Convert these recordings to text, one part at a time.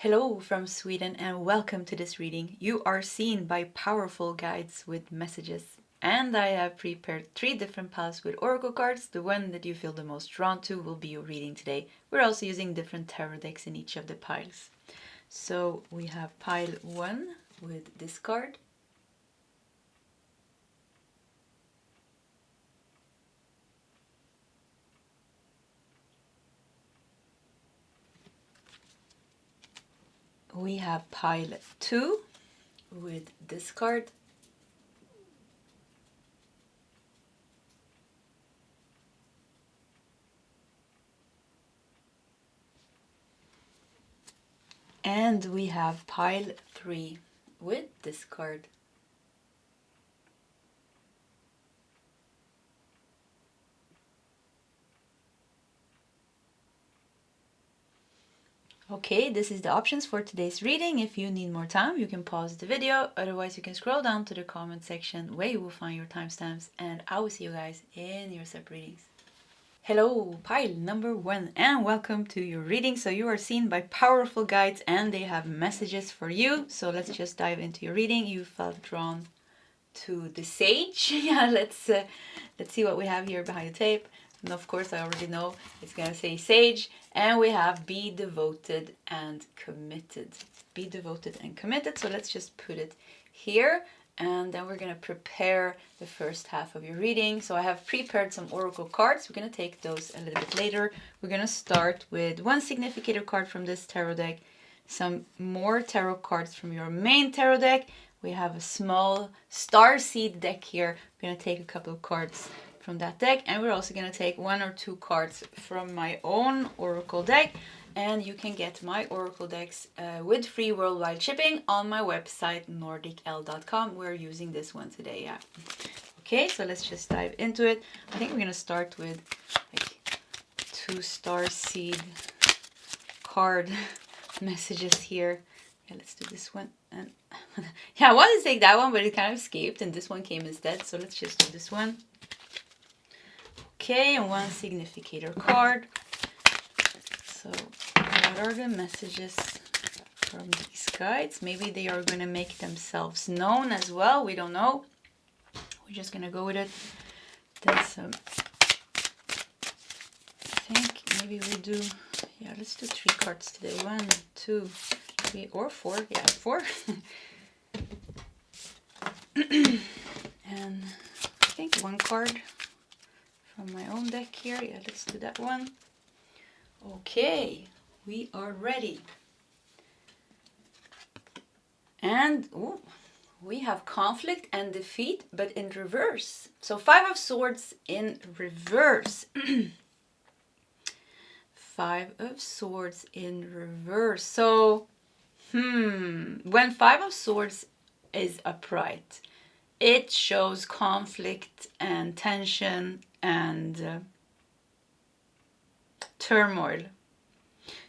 Hello from Sweden and welcome to this reading. You are seen by powerful guides with messages. And I have prepared 3 different piles with oracle cards. The one that you feel the most drawn to will be your reading today. We're also using different tarot decks in each of the piles. So we have pile 1 with this card. We have pile 2 with this card. And we have pile 3 with this card. Okay, this is the options for today's reading. If you need more time, you can pause the video. Otherwise, you can scroll down to the comment section where you will find your timestamps. And I will see you guys in your sub readings. Hello, pile number 1, and welcome to your reading. So you are seen by powerful guides and they have messages for you. So let's just dive into your reading. You felt drawn to the Sage. Yeah, let's see what we have here behind the tape. And of course, I already know it's gonna say Sage. And we have be devoted and committed. Be devoted and committed. So let's just put it here. And then we're gonna prepare the first half of your reading. So I have prepared some oracle cards. We're gonna take those a little bit later. We're gonna start with one significator card from this tarot deck, some more tarot cards from your main tarot deck. We have a small star seed deck here. We're gonna take a couple of cards from that deck, and we're also going to take 1 or 2 cards from my own oracle deck. And you can get my oracle decks with free worldwide shipping on my website nordicl.com. We're using this one today. Yeah. Okay, so let's just dive into it. I think we're going to start with like 2 star seed card messages here. Yeah, let's do this one. And yeah, I wanted to take that one, but it kind of escaped and this one came instead. So let's just do this one. Okay, and 1 significator card. So what are the messages from these guides? Maybe they are going to make themselves known as well. We don't know. We're just going to go with it. Then some, I think maybe we do, yeah, let's do 3 cards today. 1, 2, 3, or 4. Yeah, 4. And I think 1 card from my own deck here. Yeah, let's do that one. Okay, we are ready. And ooh, we have conflict and defeat, but in reverse. So 5 of Swords in reverse. 5 of Swords in reverse. So, when 5 of Swords is upright, it shows conflict and tension and turmoil.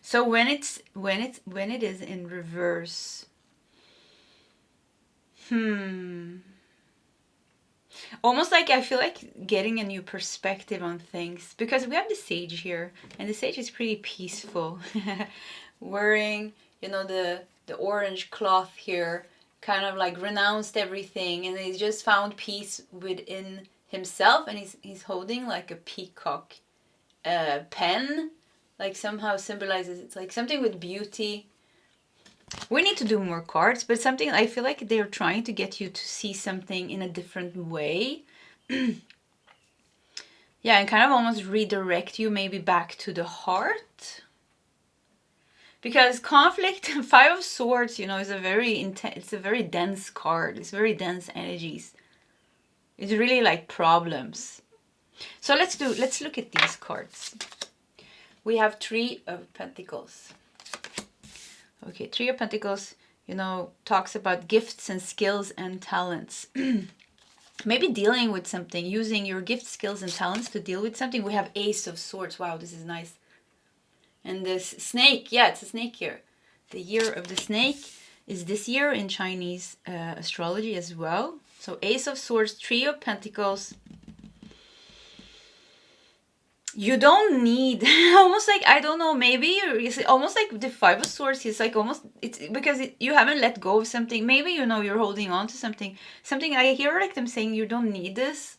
So when it is in reverse, almost like I feel like getting a new perspective on things, because we have the Sage here, and the Sage is pretty peaceful, wearing, you know, the orange cloth here, kind of like renounced everything, and he's just found peace within himself, and he's holding like a peacock pen, like somehow symbolizes it's like something with beauty. We need to do more cards, but something I feel like they're trying to get you to see something in a different way. Yeah, and kind of almost redirect you maybe back to the heart. Because conflict, 5 of Swords, you know, is a very it's a very dense card. It's very dense energies. It's really like problems. So let's look at these cards. We have 3 of Pentacles. Okay, 3 of Pentacles, you know, talks about gifts and skills and talents. Maybe dealing with something, using your gifts, skills, and talents to deal with something. We have Ace of Swords. Wow, this is nice. And this snake, yeah, it's a snake here. The year of the snake is this year in Chinese astrology as well. So Ace of Swords, 3 of Pentacles. you don't need almost like, I don't know, maybe it's almost like the Five of Swords is like almost, it's because you haven't let go of something. Maybe, you know, you're holding on to something I hear like them saying you don't need this,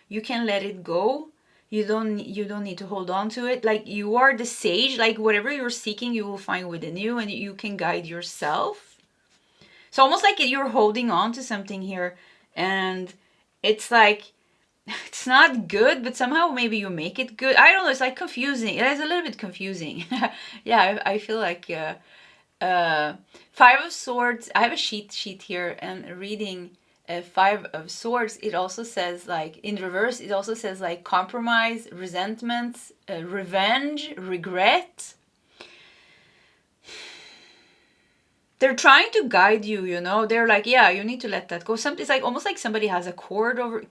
you can let it go, you don't need to hold on to it. Like, you are the sage, like whatever you're seeking you will find within you, and you can guide yourself. So almost like you're holding on to something here, and it's like, it's not good, but somehow maybe you make it good. I don't know, it's like confusing. It is a little bit confusing. Yeah, I feel like Five of Swords, I have a sheet here, and reading Five of Swords, it also says, like, in reverse, it also says like compromise, resentments, revenge, regret. They're trying to guide you, you know. They're like, yeah, you need to let that go. It's like almost like somebody has a cord, or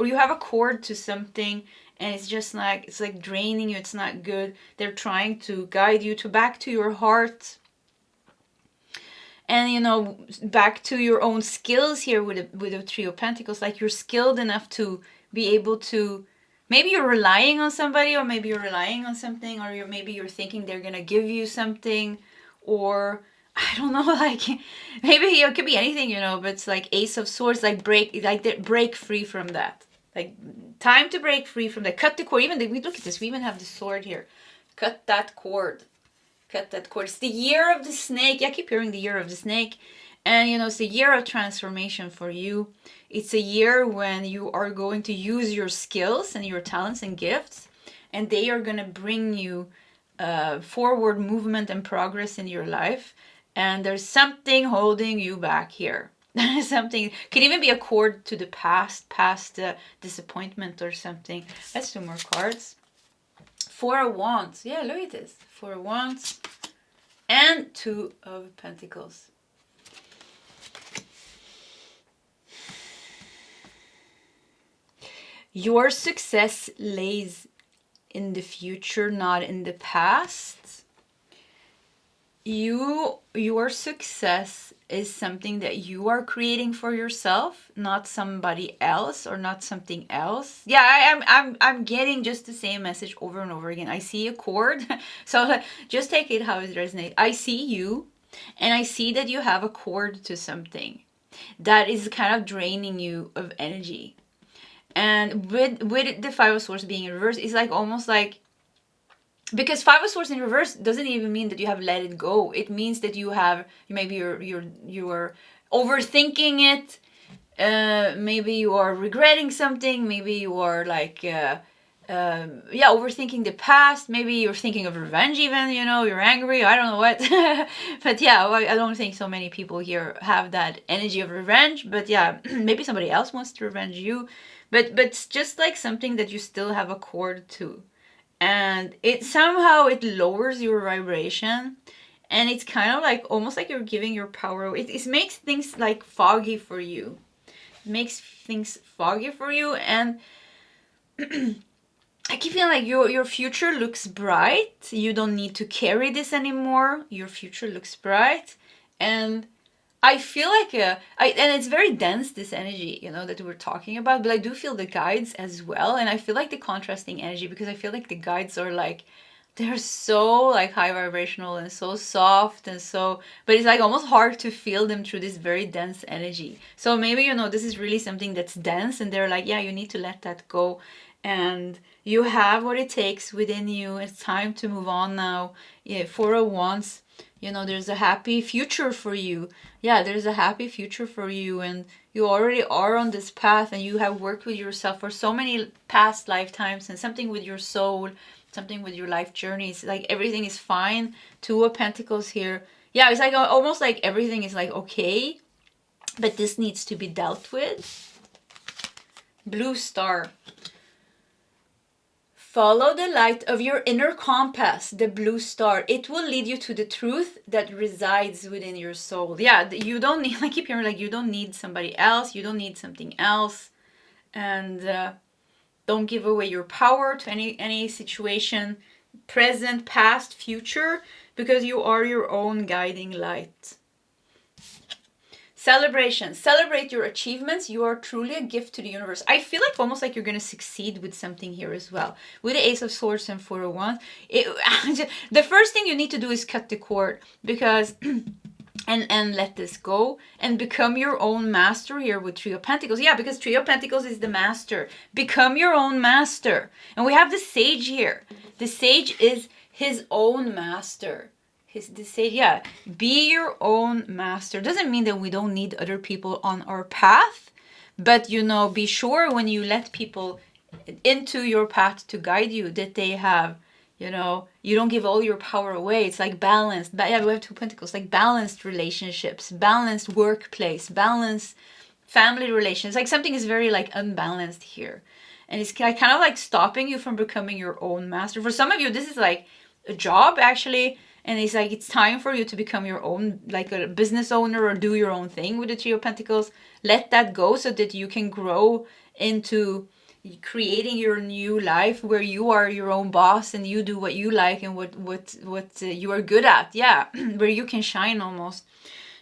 you have a cord to something, and it's just like, it's like draining you. It's not good. They're trying to guide you to back to your heart, and, you know, back to your own skills here with the Three of Pentacles. Like, you're skilled enough to be able to, maybe you're relying on somebody, or maybe you're relying on something, or maybe you're thinking they're gonna give you something, or I don't know, like, maybe it could be anything, you know, but it's like Ace of Swords, like break free from that. Like, time to break free from that. Cut the cord. Even, we look at this, we even have the sword here. Cut that cord. Cut that cord. It's the year of the snake. I keep hearing the year of the snake. And, you know, it's a year of transformation for you. It's a year when you are going to use your skills and your talents and gifts, and they are going to bring you forward movement and progress in your life. And there's something holding you back here. Something could even be a cord to the past disappointment or something. Let's do more cards. Four of Wands. Yeah, look at this. Four of Wands and Two of Pentacles. Your success lays in the future, not in the past. Your success is something that you are creating for yourself, not somebody else or not something else. Yeah, I'm getting just the same message over and over again. I see a cord, so just take it how it resonates. I see you, and I see that you have a cord to something that is kind of draining you of energy. And with the Five of Swords being in reverse, it's like almost like, because Five of Swords in reverse doesn't even mean that you have let it go. It means that you have, maybe you are overthinking it. Maybe you are regretting something. Maybe you are like, overthinking the past. Maybe you're thinking of revenge even, you know, you're angry. I don't know what. But yeah, I don't think so many people here have that energy of revenge. But yeah, maybe somebody else wants to revenge you. But it's just like something that you still have a cord to. And it somehow, it lowers your vibration, and it's kind of like almost like you're giving your power away. It makes things like foggy for you. It makes things foggy for you, and I keep feeling like your future looks bright. You don't need to carry this anymore. Your future looks bright, and I feel like and it's very dense, this energy, you know, that we're talking about, but I do feel the guides as well. And I feel like the contrasting energy, because I feel like the guides are like, they're so like high vibrational and so soft and so, but it's like almost hard to feel them through this very dense energy. So maybe, you know, this is really something that's dense, and they're like, yeah, you need to let that go. And you have what it takes within you. It's time to move on now. Yeah, Four of Wands. You know, there's a happy future for you. Yeah, there's a happy future for you, and you already are on this path, and you have worked with yourself for so many past lifetimes, and something with your soul, something with your life journey. It's like everything is fine. Two of Pentacles here. Yeah, it's like almost like everything is like okay, but this needs to be dealt with. Blue Star. Follow the light of your inner compass, the blue star. It will lead you to the truth that resides within your soul. Yeah, you don't need, I keep hearing like, you don't need somebody else. You don't need something else. And don't give away your power to any situation, present, past, future, because you are your own guiding light. Celebration. Celebrate your achievements. You are truly a gift to the universe. I feel like almost like you're going to succeed with something here as well. With the Ace of Swords and 401. The first thing you need to do is cut the cord, because and let this go and become your own master here with Three of Pentacles. Yeah, because Three of Pentacles is the master. Become your own master. And we have the Sage here. The Sage is his own master. The Sage, yeah. Be your own master. Doesn't mean that we don't need other people on our path. But, you know, be sure when you let people into your path to guide you that they have, you know, you don't give all your power away. It's like balanced. Yeah, we have 2 Pentacles. Like balanced relationships, balanced workplace, balanced family relations. Like something is very like unbalanced here. And it's kind of like stopping you from becoming your own master. For some of you, this is like a job actually. And it's like, it's time for you to become your own, like a business owner, or do your own thing with the Three of Pentacles. Let that go so that you can grow into creating your new life where you are your own boss and you do what you like and what you are good at. Yeah, where you can shine almost.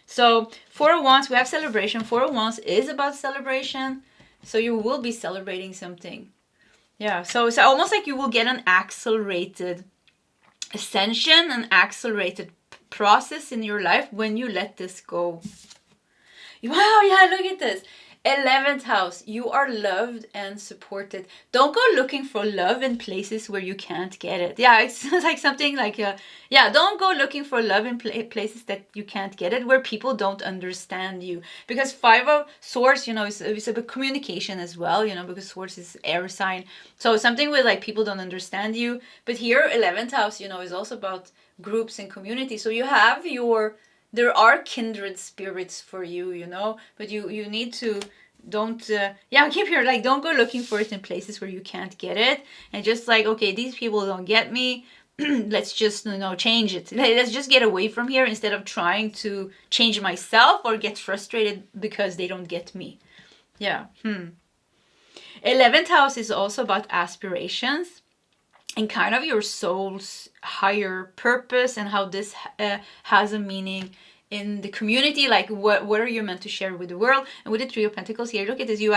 So 4 of Wands, we have celebration. 4 of Wands is about celebration. So you will be celebrating something. Yeah, so it's almost like you will get an accelerated ascension, an accelerated process in your life when you let this go. Wow, yeah, look at this. 11th house, you are loved and supported. Don't go looking for love in places where you can't get it. Yeah, it's like something like, yeah, don't go looking for love in places that you can't get it, where people don't understand you. Because 5 of Swords, you know, it's about communication as well, you know, because Swords is air sign. So something with like people don't understand you. But here, 11th house, you know, is also about groups and community. So you have there are kindred spirits for you, you know, but you need to keep here, like, don't go looking for it in places where you can't get it, and just like, okay, these people don't get me, let's just, you know, change it. Let's just get away from here instead of trying to change myself or get frustrated because they don't get me. Yeah. 11th house is also about aspirations and kind of your soul's higher purpose and how this has a meaning in the community. Like what are you meant to share with the world? And with the Three of Pentacles here, look at this, you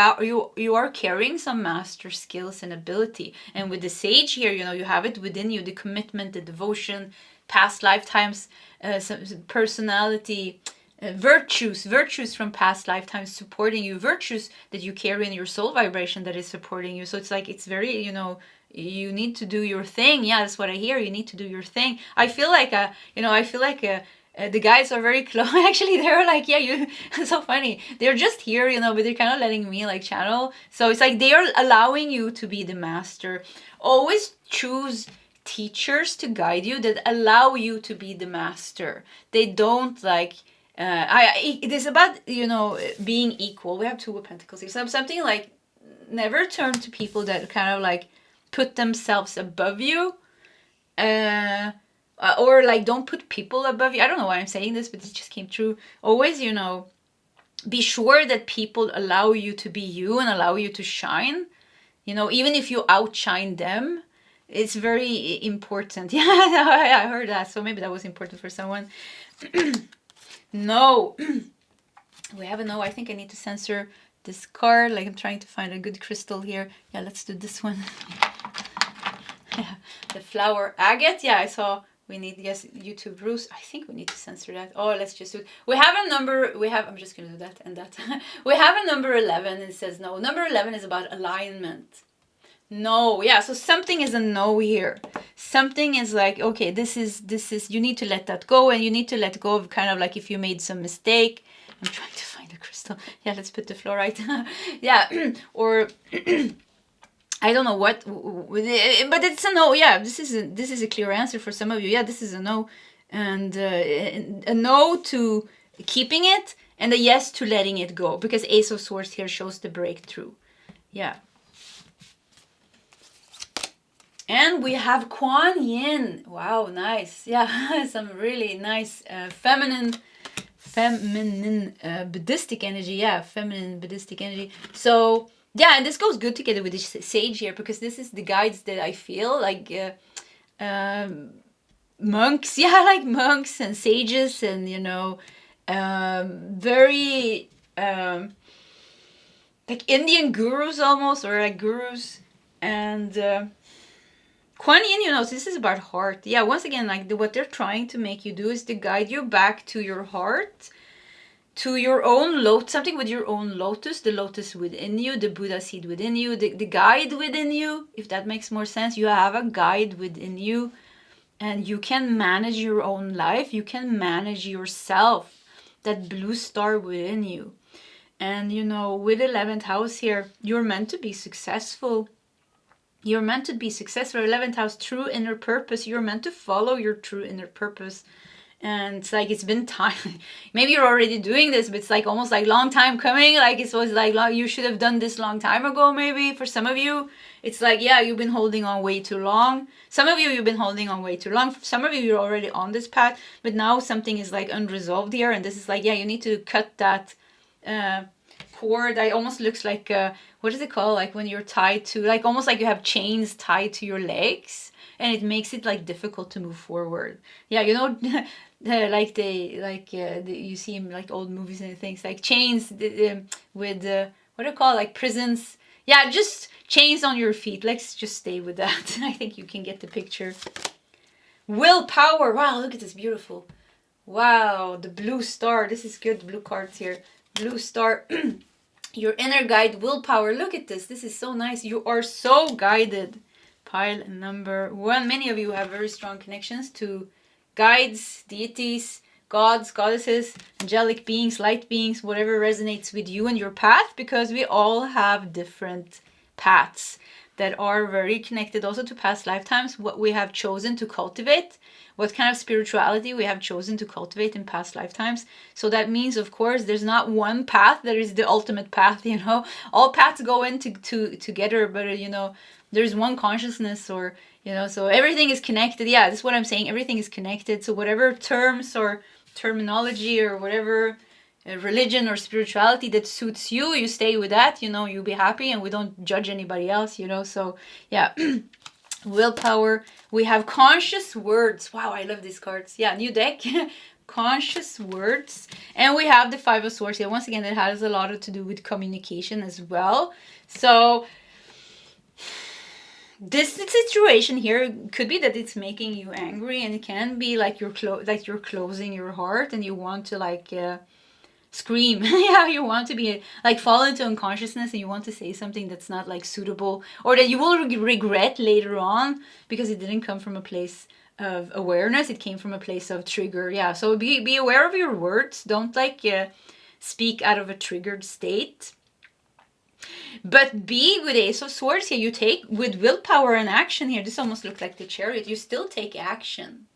are carrying some master skills and ability. And with the Sage here, you know, you have it within you, the commitment, the devotion, past lifetimes, some personality, virtues from past lifetimes supporting you, virtues that you carry in your soul vibration that is supporting you. So it's like, it's very, you know, you need to do your thing. Yeah, that's what I hear. You need to do your thing. I feel like, the guys are very close. Actually, they're like, yeah, it's so funny. They're just here, you know, but they're kind of letting me like channel. So it's like they are allowing you to be the master. Always choose teachers to guide you that allow you to be the master. They don't like, it is about, you know, being equal. We have 2 of Pentacles here. So something like, never turn to people that kind of like put themselves above you, or like don't put people above you. I don't know why I'm saying this, but it just came true. Always, you know, be sure that people allow you to be you and allow you to shine, you know, even if you outshine them. It's very important. Yeah, I heard that, so maybe that was important for someone. No. We have a no. I think I need to censor this card. Like, I'm trying to find a good crystal here. Yeah, let's do this one. Yeah, the flower agate. Yeah, I saw. We need, yes, YouTube rules. I think we need to censor that. Oh, let's just do it. We have a number. I'm just going to do that and that. We have a number 11 and it says no. Number 11 is about alignment. No, yeah, so something is a no here. Something is like, okay, this is, you need to let that go, and you need to let go of kind of like if you made some mistake. I'm trying to find a crystal. Yeah, let's put the fluorite. Yeah, or I don't know what, but it's a no. Yeah, this is a clear answer for some of you. Yeah, this is a no, and a no to keeping it, and a yes to letting it go, because Ace of Swords here shows the breakthrough. Yeah. And we have Kuan Yin. Wow, nice. Yeah, some really nice feminine Buddhistic energy. Yeah, feminine Buddhistic energy. So yeah, and this goes good together with this Sage here, because this is the guides that I feel like monks. Yeah, like monks and sages, and you know, very like Indian gurus almost, or like gurus. And Kuan Yin, you know, this is about heart. Yeah, once again, like what they're trying to make you do is to guide you back to your heart, to your own lotus, something with your own lotus, the lotus within you, the Buddha seed within you, the guide within you, if that makes more sense. You have a guide within you, and you can manage your own life. You can manage yourself, that blue star within you. And, you know, with 11th house here, you're meant to be successful. You're meant to be successful. 11th house, true inner purpose. You're meant to follow your true inner purpose. And it's like, it's been time. Maybe you're already doing this, but it's like almost like long time coming. Like it was like, you should have done this long time ago, maybe. For some of you, it's like, yeah, you've been holding on way too long. Some of you, you've been holding on way too long. For some of you, you're already on this path, but now something is like unresolved here. And this is like, yeah, you need to cut that cord. It almost looks like, what is it called? Like when you're tied to, like almost like you have chains tied to your legs. And it makes it like difficult to move forward. Yeah, you know, you see in like old movies and things, like chains with what do you call it? Like prisons. Yeah, just chains on your feet. Let's just stay with that. I think you can get the picture. Willpower. Wow, look at this, beautiful. Wow, the blue star. This is good. Blue cards here. Blue star. Your inner guide, willpower. Look at this. This is so nice. You are so guided. Pile number 1. Many of you have very strong connections to guides, deities, gods, goddesses, angelic beings, light beings, whatever resonates with you and your path, because we all have different paths that are very connected also to past lifetimes, what we have chosen to cultivate, what kind of spirituality we have chosen to cultivate in past lifetimes. So that means, of course, there's not one path that is the ultimate path, you know. All paths go into together, but, you know, there's one consciousness, or, you know, so everything is connected. Yeah, that's what I'm saying. Everything is connected. So whatever terms or terminology or whatever religion or spirituality that suits you, you stay with that, you know, you'll be happy, and we don't judge anybody else, you know. So yeah. Willpower. We have conscious words. Wow, I love these cards. Yeah, new deck. Conscious words. And we have the 5 of Swords here. Once again, it has a lot to do with communication as well. So this situation here could be that it's making you angry, and it can be like you're closing your heart and you want to like scream. Yeah, you want to be like fall into unconsciousness, and you want to say something that's not like suitable, or that you will regret later on because it didn't come from a place of awareness. It came from a place of trigger. Yeah, so be aware of your words. Don't like speak out of a triggered state. But be with Ace of Swords here, you take with willpower and action here. This almost looks like the Chariot. You still take action.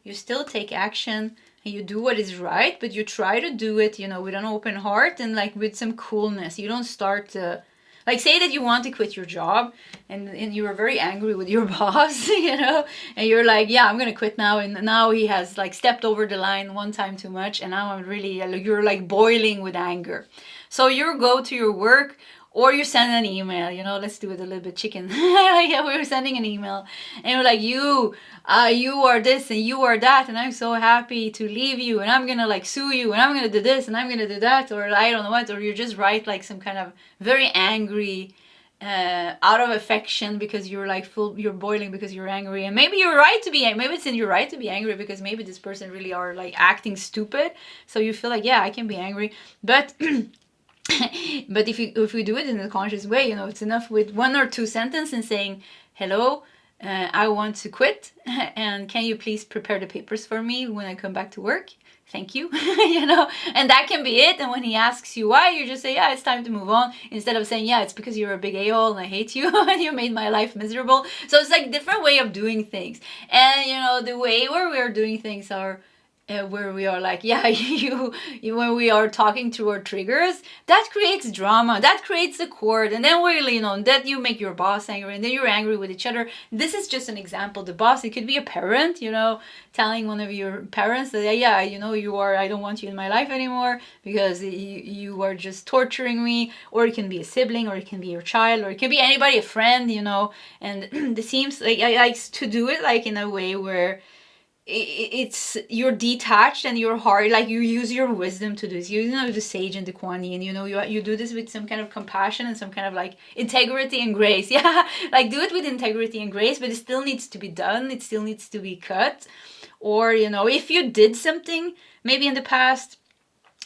You still take action, and you do what is right, but you try to do it, you know, with an open heart and like with some coolness. You don't start to, like, say that you want to quit your job and you are very angry with your boss, you know, and you're like, yeah, I'm going to quit now. And now he has like stepped over the line one time too much. And now I'm really, you're like boiling with anger. So you go to your work, or you send an email, you know, let's do it a little bit chicken. Yeah, we were sending an email, and we're like, you are this and you are that, and I'm so happy to leave you, and I'm gonna like sue you, and I'm gonna do this and I'm gonna do that, or I don't know what, or you just write like some kind of very angry, out of affection, because you're like you're boiling because you're angry, and maybe you're right to be, maybe it's in your right to be angry, because maybe this person really are like acting stupid, so you feel like, yeah, I can be angry, but but if we do it in a conscious way, you know, it's enough with 1 or 2 sentences and saying, hello, I want to quit, and can you please prepare the papers for me when I come back to work? Thank you. You know, and that can be it. And when he asks you why, you just say, yeah, it's time to move on, instead of saying, yeah, it's because you're a big a-hole and I hate you and you made my life miserable. So it's like different way of doing things. And, you know, the way where we're doing things are where we are like, yeah, you when we are talking through our triggers, that creates drama, that creates a cord, and then we're, you know, that you make your boss angry, and then you're angry with each other. This is just an example. The boss, it could be a parent, you know, telling one of your parents that, yeah, you know, I don't want you in my life anymore because you are just torturing me. Or it can be a sibling, or it can be your child, or it can be anybody, a friend, you know. And it seems like I like to do it like in a way where it's you're detached and your heart, like you use your wisdom to do this. You know, the sage and the Kuan Yin, you know, you do this with some kind of compassion and some kind of like integrity and grace. Yeah, like do it with integrity and grace, but it still needs to be done. It still needs to be cut. Or, you know, if you did something maybe in the past,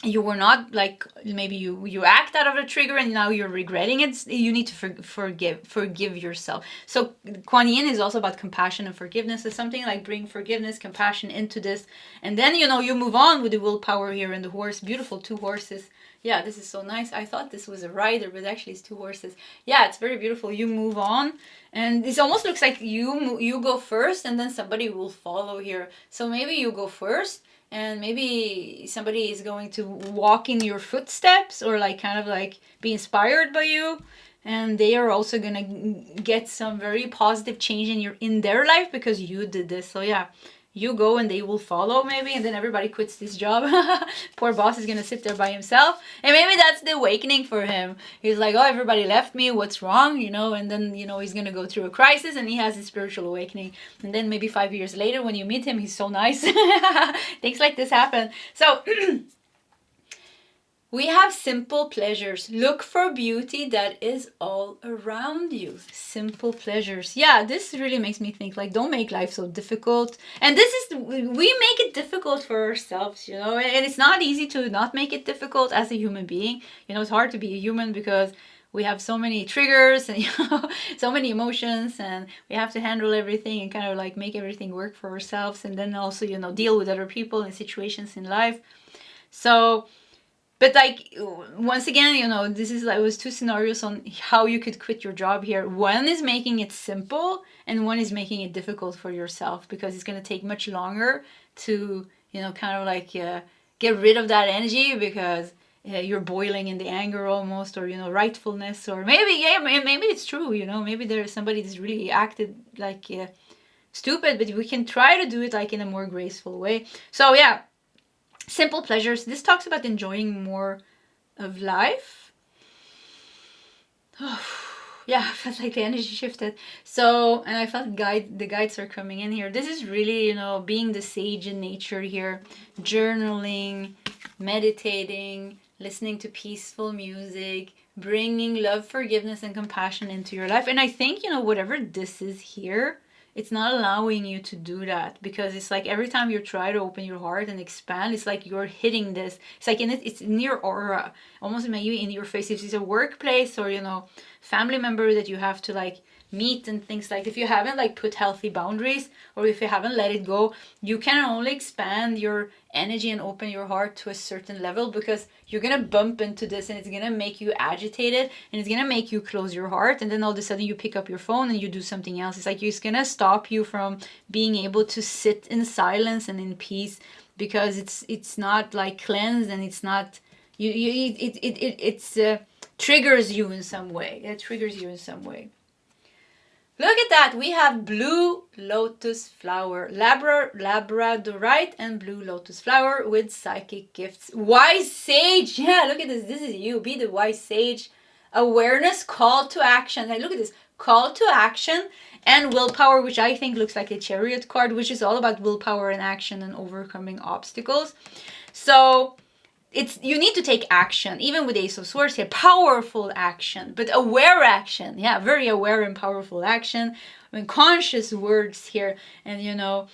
you were not like, maybe you act out of a trigger and now you're regretting it, you need to forgive yourself. So Kuan Yin is also about compassion and forgiveness. It's something like bring forgiveness, compassion into this, and then, you know, you move on with the willpower here and the horse. Beautiful, 2 horses. Yeah, this is so nice. I thought this was a rider, but actually it's 2 horses. Yeah, it's very beautiful. You move on, and this almost looks like you go first and then somebody will follow here. So maybe you go first, and maybe somebody is going to walk in your footsteps, or like kind of like be inspired by you, and they are also gonna get some very positive change in their life because you did this. So yeah, you go and they will follow maybe, and then everybody quits this job. Poor boss is gonna sit there by himself, and maybe that's the awakening for him. He's like, oh, everybody left me, what's wrong, you know? And then, you know, he's gonna go through a crisis and he has his spiritual awakening, and then maybe 5 years later when you meet him, he's so nice. Things like this happen. So we have simple pleasures. Look for beauty that is all around you. Simple pleasures. Yeah, this really makes me think, like, don't make life so difficult. And this is, we make it difficult for ourselves, you know, and it's not easy to not make it difficult as a human being. You know, it's hard to be a human because we have so many triggers and, you know, so many emotions, and we have to handle everything and kind of like make everything work for ourselves, and then also, you know, deal with other people and situations in life. So, but like, once again, you know, this is like, it was 2 scenarios on how you could quit your job here. One is making it simple, and one is making it difficult for yourself, because it's going to take much longer to, you know, kind of like get rid of that energy, because you're boiling in the anger almost, or, you know, rightfulness, or maybe, yeah, maybe it's true, you know, maybe there's somebody that's really acted like stupid, but we can try to do it like in a more graceful way. So yeah. Simple pleasures. This talks about enjoying more of life. Oh, yeah, I felt like the energy shifted. So, and I felt the guides are coming in here. This is really, you know, being the sage in nature here. Journaling, meditating, listening to peaceful music, bringing love, forgiveness, and compassion into your life. And I think, you know, whatever this is here, it's not allowing you to do that, because it's like every time you try to open your heart and expand, it's like you're hitting this. It's like it's in your aura, almost maybe in your face. If it's a workplace or, you know, family member that you have to like meet and things, like if you haven't like put healthy boundaries, or if you haven't let it go, you can only expand your energy and open your heart to a certain level, because you're gonna bump into this and it's gonna make you agitated, and it's gonna make you close your heart, and then all of a sudden you pick up your phone and you do something else. It's like it's gonna stop you from being able to sit in silence and in peace, because it's not like cleansed, and it's not it triggers you in some way. It triggers you in some way. Look at that. We have blue lotus flower, labradorite and blue lotus flower with psychic gifts. Wise sage. Yeah, look at this. This is you. Be the wise sage. Awareness, call to action. Like, look at this. Call to action and willpower, which I think looks like a chariot card, which is all about willpower and action and overcoming obstacles. So you need to take action, even with Ace of Swords here, powerful action, but aware action. Yeah, very aware and powerful action. I mean, conscious words here, and, you know,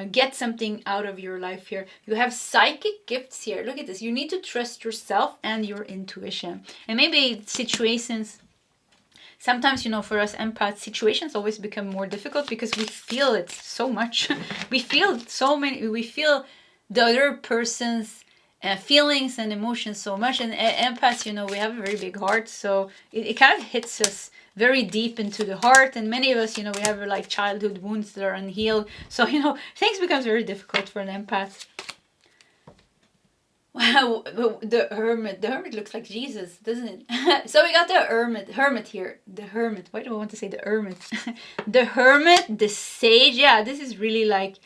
get something out of your life here. You have psychic gifts here. Look at this. You need to trust yourself and your intuition. And maybe situations, sometimes, you know, for us empaths, situations always become more difficult because we feel it so much. We feel the other person's feelings and emotions so much, and empaths, you know, we have a very big heart, so it kind of hits us very deep into the heart, and many of us, you know, we have like childhood wounds that are unhealed, so, you know, things becomes very difficult for an empath. Wow, the hermit looks like Jesus, doesn't it? So we got the hermit here. The hermit, why do I want to say the hermit? The hermit, the sage. Yeah, this is really like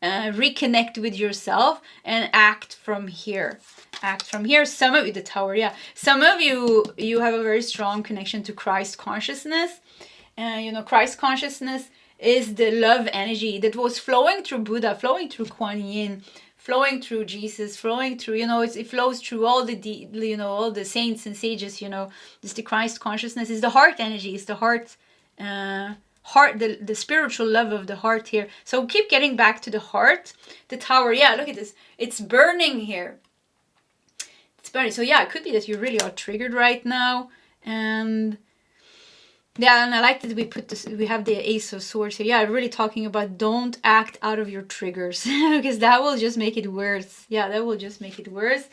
reconnect with yourself and act from here. Some of you, the tower, yeah. Some of you have a very strong connection to Christ consciousness. You know, Christ consciousness is the love energy that was flowing through Buddha, flowing through Kuan Yin, flowing through Jesus, flowing through, it flows through all the, all the saints and sages, it's the Christ consciousness, it's the heart energy, it's the heart, the spiritual love of the heart here. So keep getting back to the heart. The tower, yeah, look at this. It's burning here. It's burning. So yeah, it could be that you really are triggered right now. And yeah, and I like that we have the Ace of Swords here. Yeah, really talking about don't act out of your triggers because that will just make it worse. Yeah, that will just make it worse.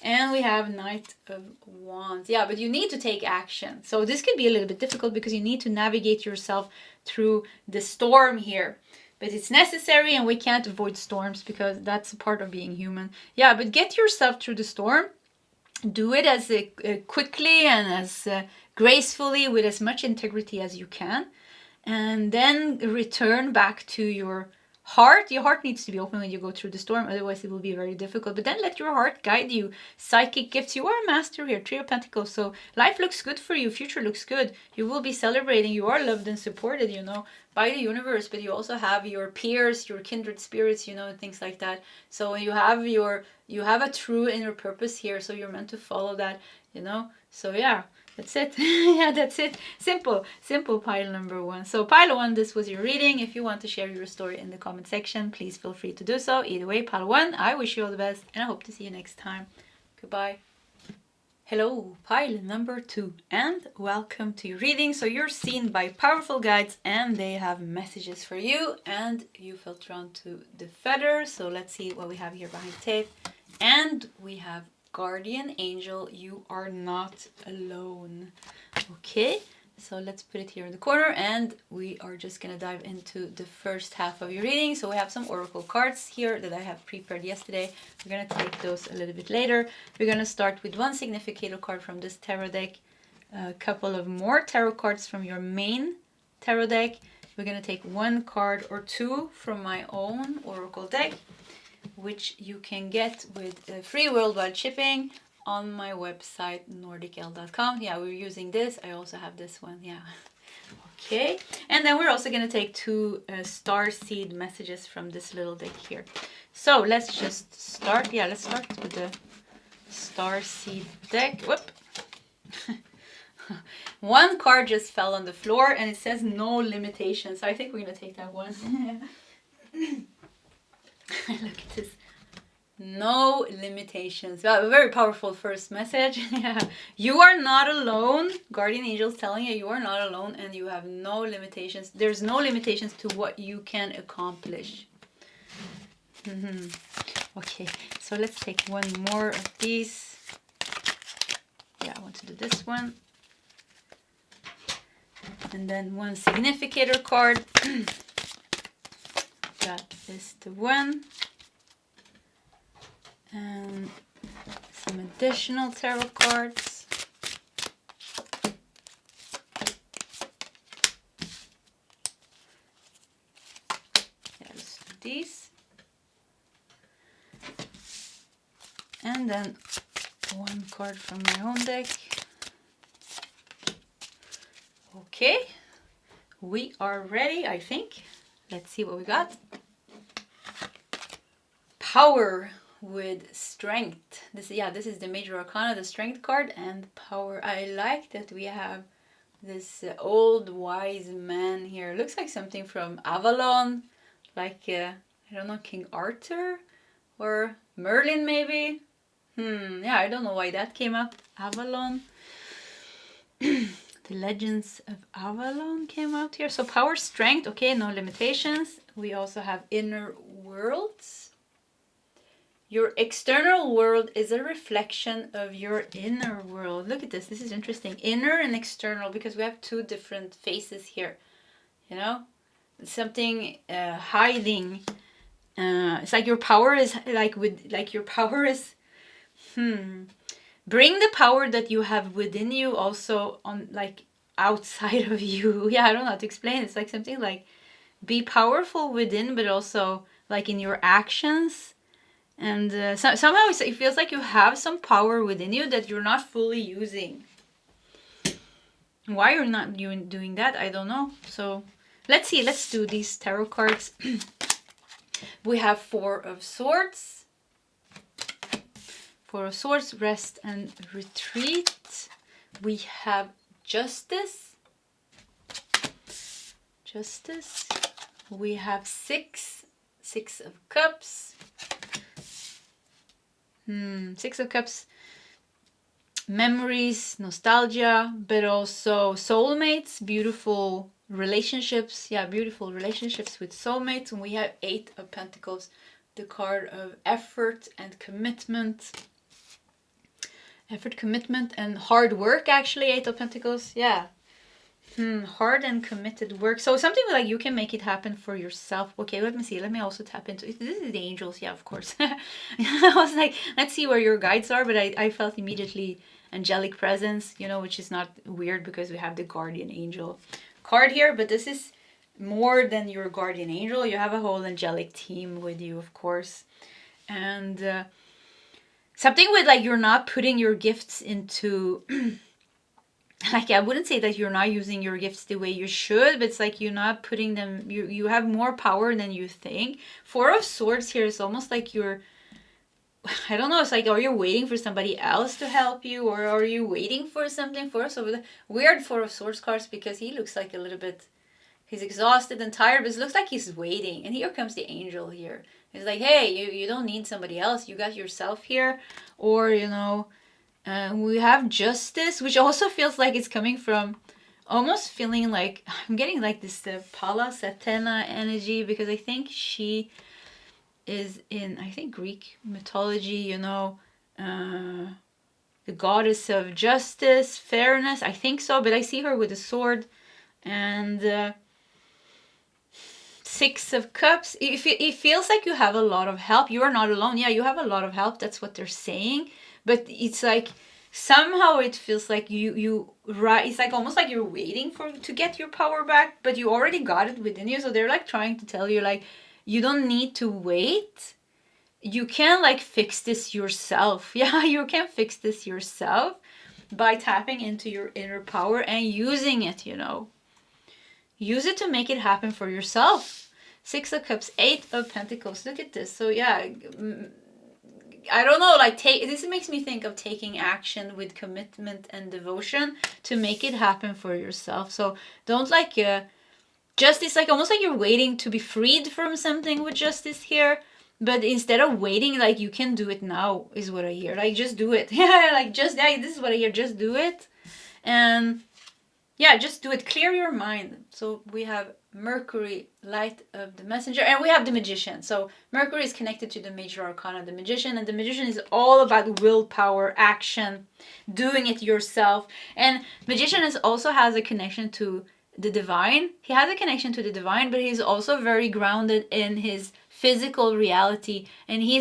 And we have Knight of Wands. Yeah, but you need to take action. So this could be a little bit difficult because you need to navigate yourself through the storm here. But it's necessary, and we can't avoid storms because that's a part of being human. Yeah, but get yourself through the storm. Do it as quickly and as gracefully, with as much integrity as you can. And then return back to your heart. Your heart needs to be open when you go through the storm, otherwise it will be very difficult. But then let your heart guide you. Psychic gifts. You are a master here, Three of Pentacles. So life looks good for you. Future looks good. You will be celebrating. You are loved and supported, by the universe. But you also have your peers, your kindred spirits, and things like that. So you have a true inner purpose here. So you're meant to follow that, So yeah. That's it. Yeah, that's it. Simple pile number 1. So pile 1, this was your reading. If you want to share your story in the comment section, please feel free to do so. Either way, pile 1, I wish you all the best, and I hope to see you next time. Goodbye. Hello, pile number 2, and welcome to your reading. So you're seen by powerful guides, and they have messages for you, and you felt drawn to the feather. So let's see what we have here behind tape. And we have Guardian Angel, you are not alone. Okay, so let's put it here in the corner, and we are just gonna dive into the first half of your reading. So we have some oracle cards here that I have prepared yesterday. We're gonna take those a little bit later. We're gonna start with one significator card from this tarot deck, a couple of more tarot cards from your main tarot deck. We're gonna take one card or two from my own oracle deck, which you can get with free worldwide shipping on my website nordicl.com. Yeah, we're using this. I also have this one. Yeah. Okay. And then we're also going to take 2 star seed messages from this little deck here. So let's just start. Yeah, let's start with the star seed deck. Whoop. One card just fell on the floor and it says no limitations. So I think we're going to take that one. Look at this. No limitations. Well, a very powerful first message. Yeah. You are not alone. Guardian Angel's telling you are not alone, and you have no limitations. There's no limitations to what you can accomplish. Okay, so let's take one more of these. Yeah, I want to do this one. And then one significator card. That is the one. And some additional tarot cards. Yeah, let's do these. And then one card from my own deck. Okay, we are ready, I think. Let's see what we got. Power with strength. This is the major arcana, the strength card, and power. I like that we have this old wise man here. Looks like something from Avalon, like I don't know, King Arthur or Merlin maybe. Yeah, I don't know why that came up. Avalon. The Legends of Avalon came out here. So power, strength, okay, no limitations. We also have inner worlds. Your external world is a reflection of your inner world. Look at this. This is interesting. Inner and external, because we have 2 different faces here. You know, something hiding. It's like your power is bring the power that you have within you also on, like, outside of you. Yeah, I don't know how to explain. It's like something like be powerful within, but also like in your actions. And somehow it feels like you have some power within you that you're not fully using. Why you're not doing that, I don't know. So let's see, let's do these tarot cards. We have Four of Swords. Four of Swords, rest and retreat. We have Justice. Justice. We have Six of Cups. Six of Cups. Memories, nostalgia, but also soulmates, beautiful relationships. Yeah, beautiful relationships with soulmates. And we have Eight of Pentacles, the card of effort and commitment. Effort, commitment, and hard work, actually. Eight of Pentacles, yeah. Hard and committed work. So something like you can make it happen for yourself. Okay, let me see. Let me also tap into it. This is the angels, yeah, of course. I was like, let's see where your guides are, but I felt immediately angelic presence, you know, which is not weird because we have the guardian angel card here, but this is more than your guardian angel. You have a whole angelic team with you, of course. And something with like you're not putting your gifts into like, I wouldn't say that you're not using your gifts the way you should, but it's like you're not putting them, you have more power than you think. Four of Swords here is almost like you're, I don't know, it's like, are you waiting for somebody else to help you, or are you waiting for something for us? So the weird Four of Swords cards, because he looks like a little bit, he's exhausted and tired, but it looks like he's waiting. And here comes the angel here. It's like, hey, you don't need somebody else. You got yourself here. Or, you know, we have Justice, which also feels like it's coming from almost feeling like, I'm getting like this Pallas Athena energy, because I think she is in, I think, Greek mythology, you know, the goddess of justice, fairness, I think so, but I see her with a sword. And Six of Cups, it feels like you have a lot of help. You are not alone. Yeah, you have a lot of help. That's what they're saying. But it's like, somehow it feels like it's like almost like you're waiting to get your power back, but you already got it within you. So they're like trying to tell you, like, you don't need to wait. You can like fix this yourself. Yeah, you can fix this yourself by tapping into your inner power and using it, you know. Use it to make it happen for yourself. Six of Cups, Eight of Pentacles. Look at this. So yeah, I don't know, like this makes me think of taking action with commitment and devotion to make it happen for yourself. So don't like justice, like almost like you're waiting to be freed from something with Justice here. But instead of waiting, like you can do it now is what I hear. Like just do it. Yeah, like this is what I hear. Just do it. And yeah, just do it. Clear your mind. So we have Mercury, Light of the Messenger, and we have the Magician. So Mercury is connected to the major arcana, the Magician, and the Magician is all about willpower, action, doing it yourself. And Magician also has a connection to the divine. He has a connection to the divine, but he's also very grounded in his physical reality, and he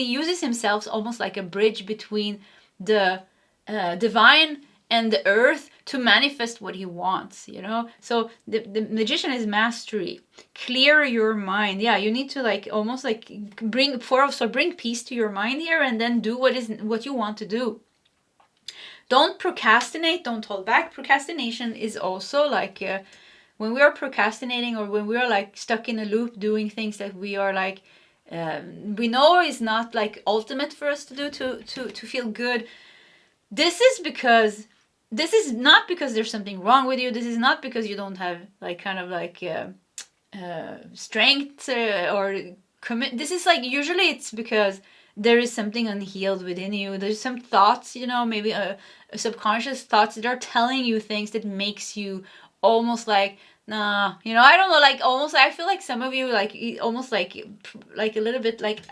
uses himself almost like a bridge between the divine and the earth to manifest what he wants, you know. So the Magician is mastery. Clear your mind. Yeah, you need to like almost like bring peace to your mind here, and then do what you want to do. Don't procrastinate. Don't hold back. Procrastination is also like when we are procrastinating, or when we are like stuck in a loop doing things that we are like we know is not like ultimate for us to do to feel good. This is not because there's something wrong with you. This is not because you don't have like kind of like strength or commit. This is like, usually it's because there is something unhealed within you. There's some thoughts, you know, maybe a subconscious thoughts that are telling you things that makes you almost like, nah, you know, I don't know, like almost, I feel like some of you like almost like a little bit like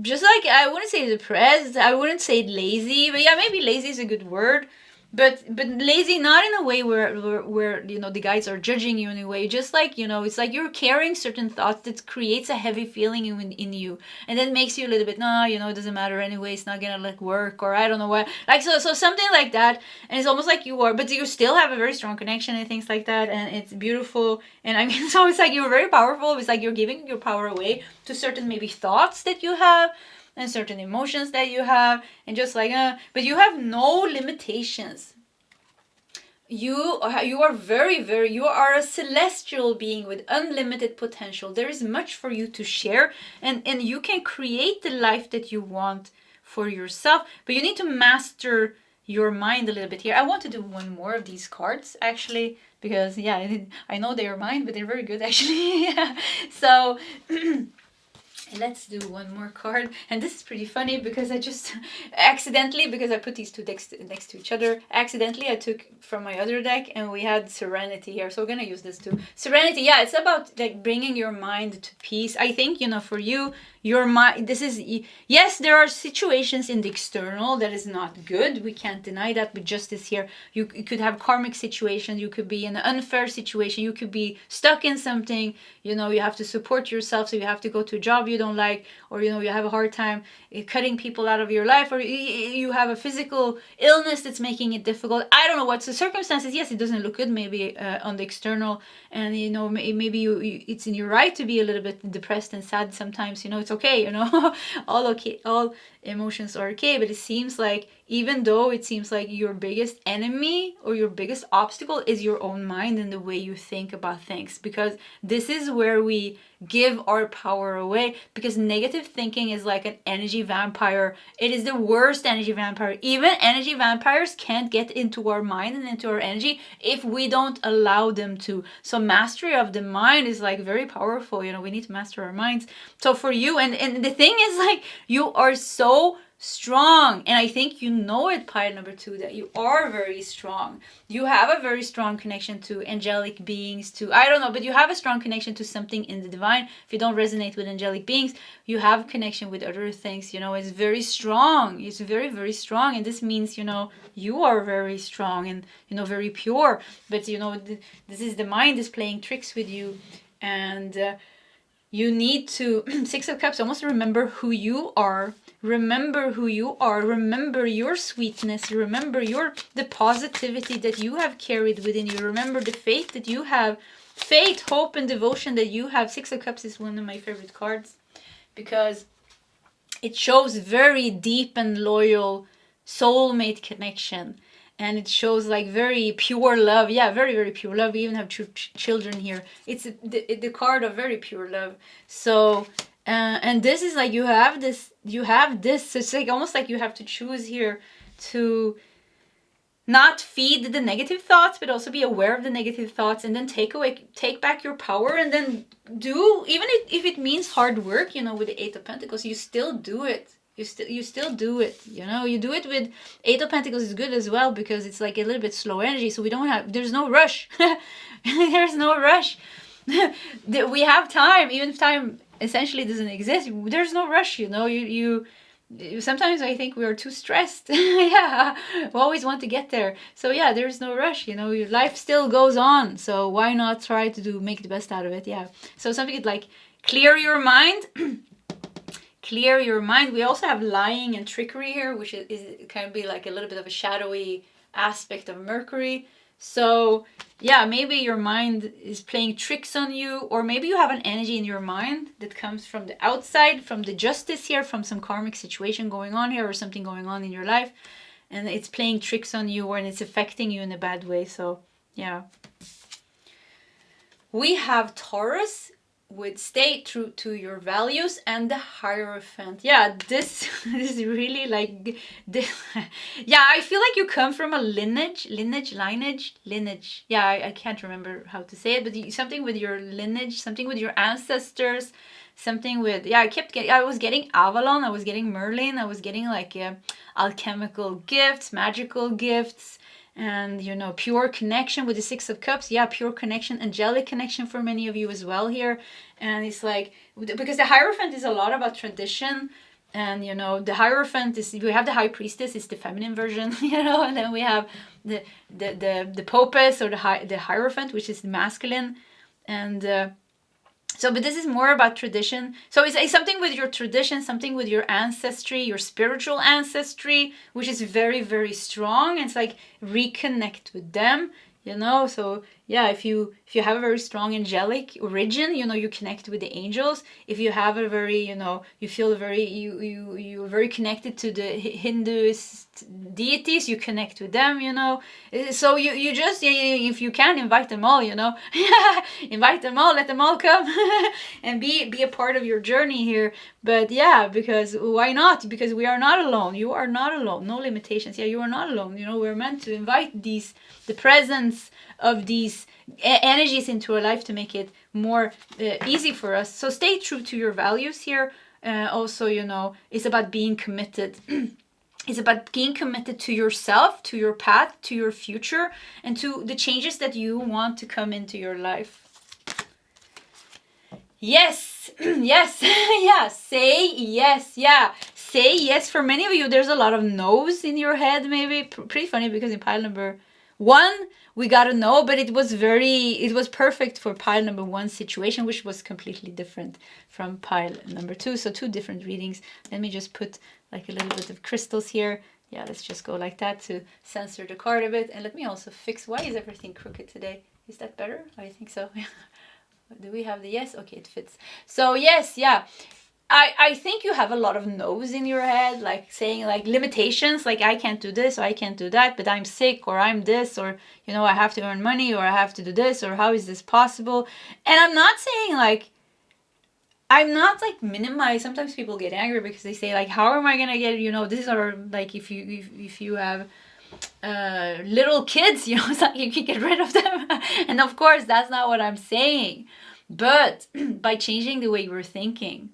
just like, I wouldn't say depressed, I wouldn't say lazy, but yeah, maybe lazy is a good word, but lazy not in a way where you know the guys are judging you in a way, just like, you know, it's like you're carrying certain thoughts that creates a heavy feeling in you, and then makes you a little bit, nah, you know, it doesn't matter anyway, it's not gonna like work, or I don't know what, like so something like that. And it's almost like you are, but you still have a very strong connection and things like that, and it's beautiful. And I mean, so it's like you're very powerful. It's like you're giving your power away to certain maybe thoughts that you have and certain emotions that you have, and just like but you have no limitations. you are very, you are a celestial being with unlimited potential. There is much for you to share, and you can create the life that you want for yourself, but you need to master your mind a little bit here. I want to do one more of these cards actually, because yeah, I know they are mine, but they're very good actually. So let's do one more card. And this is pretty funny because I just accidentally, because I put these two decks next to each other, accidentally I took from my other deck and we had Serenity here. So we're going to use this too. Serenity, yeah, it's about like bringing your mind to peace. I think, you know, for you, your mind, this is, yes, there are situations in the external that is not good. We can't deny that with justice here. You could have karmic situations. You could be in an unfair situation. You could be stuck in something, you know, you have to support yourself. So you have to go to a job you don't like, or, you know, you have a hard time cutting people out of your life, or you have a physical illness that's making it difficult. I don't know what's the circumstances. Yes, it doesn't look good maybe on the external, and, you know, maybe it's in your right to be a little bit depressed and sad sometimes, you know, it's okay, you know. All okay, all emotions are okay, but it seems like, even though it seems like your biggest enemy or your biggest obstacle is your own mind and the way you think about things, because this is where we give our power away, because negative thinking is like an energy vampire. It is the worst energy vampire. Even energy vampires can't get into our mind and into our energy if we don't allow them to. So mastery of the mind is like very powerful. You know, we need to master our minds. So for you, and the thing is, like, you are so strong, and I think you know it, pile number 2, that you are very strong. You have a very strong connection to angelic beings, to, I don't know, but you have a strong connection to something in the divine. If you don't resonate with angelic beings, you have connection with other things, you know. It's very strong. It's very, very strong, and this means, you know, you are very strong and, you know, very pure. But, you know, this is the mind is playing tricks with you, and you need to Six of Cups, almost remember who you are. Remember who you are. Remember your sweetness. Remember the positivity that you have carried within you. Remember the faith that you have. Faith, hope, and devotion that you have. Six of Cups is one of my favorite cards because it shows very deep and loyal soulmate connection. And it shows like very pure love. Yeah, very, very pure love. We even have children here. It's the card of very pure love. So, and this is like, you have this. It's like almost like you have to choose here to not feed the negative thoughts, but also be aware of the negative thoughts, and then take back your power, and then do, even if it means hard work, you know, with the Eight of Pentacles, you still do it. You still do it, you know. You do it with Eight of Pentacles is good as well, because it's like a little bit slow energy, so there's no rush. There's no rush. We have time, even if time essentially doesn't exist. There's no rush, you know. You sometimes I think we are too stressed. Yeah, we always want to get there. So yeah, there's no rush, you know. Your life still goes on, so why not try to make the best out of it? Yeah. So something like clear your mind. Clear your mind. We also have lying and trickery here, which is can be like a little bit of a shadowy aspect of Mercury. So yeah, maybe your mind is playing tricks on you, or maybe you have an energy in your mind that comes from the outside, from the justice here, from some karmic situation going on here, or something going on in your life, and it's playing tricks on you, and it's affecting you in a bad way. So yeah. We have Taurus with stay true to your values, and the Hierophant. Yeah, this is really like this. Yeah, I feel like you come from a lineage. Yeah, I can't remember how to say it, but something with your lineage, something with your ancestors, something with, yeah, I was getting Avalon, I was getting Merlin, I was getting like alchemical gifts, magical gifts, and, you know, pure connection with the Six of Cups. Yeah, pure connection, angelic connection for many of you as well here. And it's like, because the Hierophant is a lot about tradition. And, you know, the Hierophant is, we have the High Priestess, it's the feminine version, you know, and then we have the Popes, or the Hierophant, which is masculine. And so, but this is more about tradition. So it's something with your tradition, something with your ancestry, your spiritual ancestry, which is very, very strong. It's like reconnect with them, you know. So yeah, if you have a very strong angelic origin, you know, you connect with the angels. If you have a very, you know, you feel very, you're very connected to the Hinduist deities, you connect with them, you know. So you just, if you can, invite them all, you know. Invite them all, let them all come and be a part of your journey here. But yeah, because why not? Because we are not alone. You are not alone. No limitations. Yeah, you are not alone. You know, we're meant to invite the presence of these energies into our life to make it more easy for us. So stay true to your values here. Also, you know, it's about being committed. It's about being committed to yourself, to your path, to your future, and to the changes that you want to come into your life. Yes, yes, yeah, say yes, yeah, say yes. For many of you, there's a lot of no's in your head, maybe. Pretty funny, because in pile number 1, we got a no, but it was perfect for pile number 1 situation, which was completely different from pile number 2. So 2 different readings. Let me just put like a little bit of crystals here. Yeah, let's just go like that to censor the card a bit. And let me also fix, why is everything crooked today? Is that better? I think so. Do we have the yes? Okay, it fits. So yes, yeah. I think you have a lot of no's in your head, like saying like limitations, like I can't do this or I can't do that, but I'm sick, or I'm this, or, you know, I have to earn money, or I have to do this, or how is this possible? And I'm not saying like, I'm not like minimize. Sometimes people get angry because they say like, how am I gonna get, you know, these are like, if you have little kids, you know, it's like you can get rid of them. And of course that's not what I'm saying, but by changing the way we're thinking,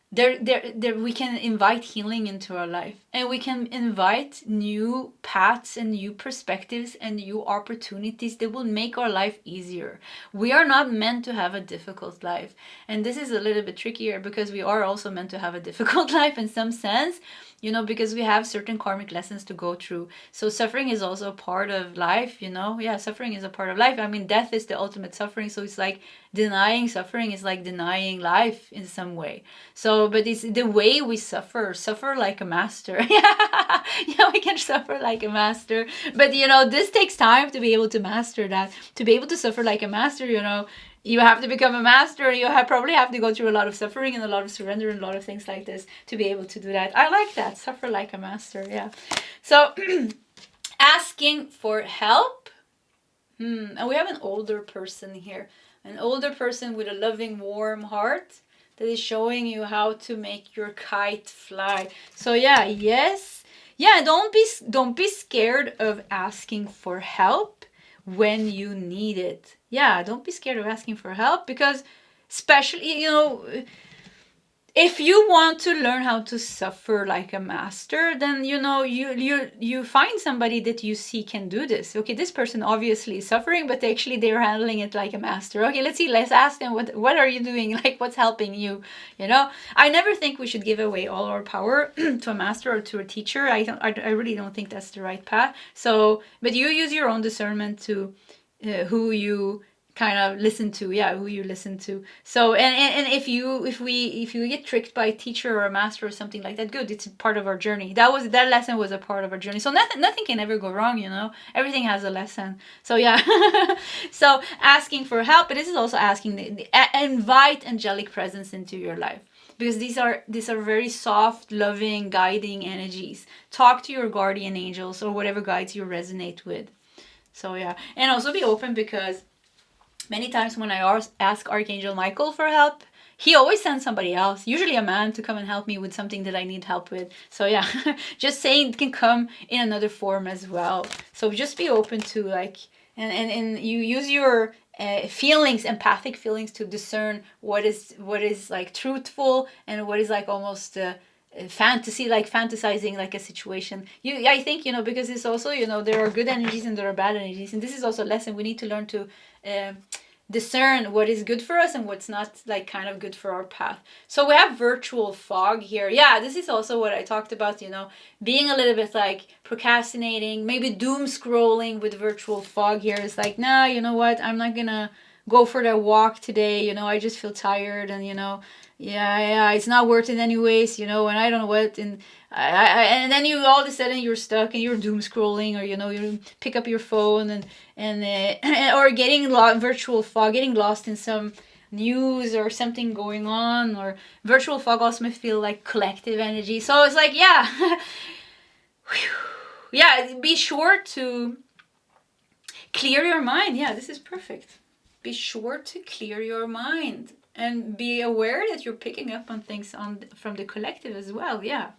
there we can invite healing into our life, and we can invite new paths and new perspectives and new opportunities that will make our life easier. We are not meant to have a difficult life, and this is a little bit trickier because we are also meant to have a difficult life in some sense, you know, because we have certain karmic lessons to go through. So suffering is also a part of life, you know. Yeah, suffering is a part of life. I mean, death is the ultimate suffering, so it's like denying suffering is like denying life in some way. So, but it's the way we suffer like a master. Yeah, we can suffer like a master. But, you know, this takes time to be able to master that. To be able to suffer like a master, you know, you have to become a master. You probably have to go through a lot of suffering and a lot of surrender and a lot of things like this to be able to do that. I like that. Suffer like a master. Yeah. So asking for help. And we have an older person here. An older person with a loving, warm heart that is showing you how to make your kite fly. So yeah, yes. Yeah, don't be scared of asking for help when you need it. Yeah, don't be scared of asking for help, because especially, you know, if you want to learn how to suffer like a master, then, you know, you find somebody that you see can do this. Okay, this person obviously is suffering, but actually they're handling it like a master. Okay, let's ask them, what are you doing? Like, what's helping you? You know, I never think we should give away all our power to a master or to a teacher. I really don't think that's the right path. So, but you use your own discernment to who you kind of listen to. Yeah, who you listen to. So and if you get tricked by a teacher or a master or something like that, good, it's part of our journey. That lesson was a part of our journey. So nothing can ever go wrong, you know. Everything has a lesson. So yeah. So asking for help, but this is also asking invite angelic presence into your life, because these are very soft, loving, guiding energies. Talk to your guardian angels or whatever guides you resonate with. So yeah, and also be open, because many times when I ask Archangel Michael for help, he always sends somebody else, usually a man, to come and help me with something that I need help with. So yeah, just saying it can come in another form as well. So just be open to like, and you use your feelings, empathic feelings, to discern what is like truthful and what is like almost fantasy, like fantasizing like a situation. I think, you know, because it's also, you know, there are good energies and there are bad energies, and this is also a lesson we need to learn to discern what is good for us and what's not, like kind of good for our path. So we have virtual fog here. Yeah, this is also what I talked about, you know, being a little bit like procrastinating, maybe doom scrolling with virtual fog here. It's like, nah, you know what, I'm not gonna go for that walk today, you know, I just feel tired, and, you know, yeah, it's not worth it anyways, and I don't know what, and and then you all of a sudden you're stuck and you're doom scrolling, or you pick up your phone and or getting virtual fog, getting lost in some news or something going on, or virtual fog also may feel like collective energy. So it's like, yeah, yeah, be sure to clear your mind. Yeah, this is perfect. Be sure to clear your mind and be aware that you're picking up on things from the collective as well. Yeah,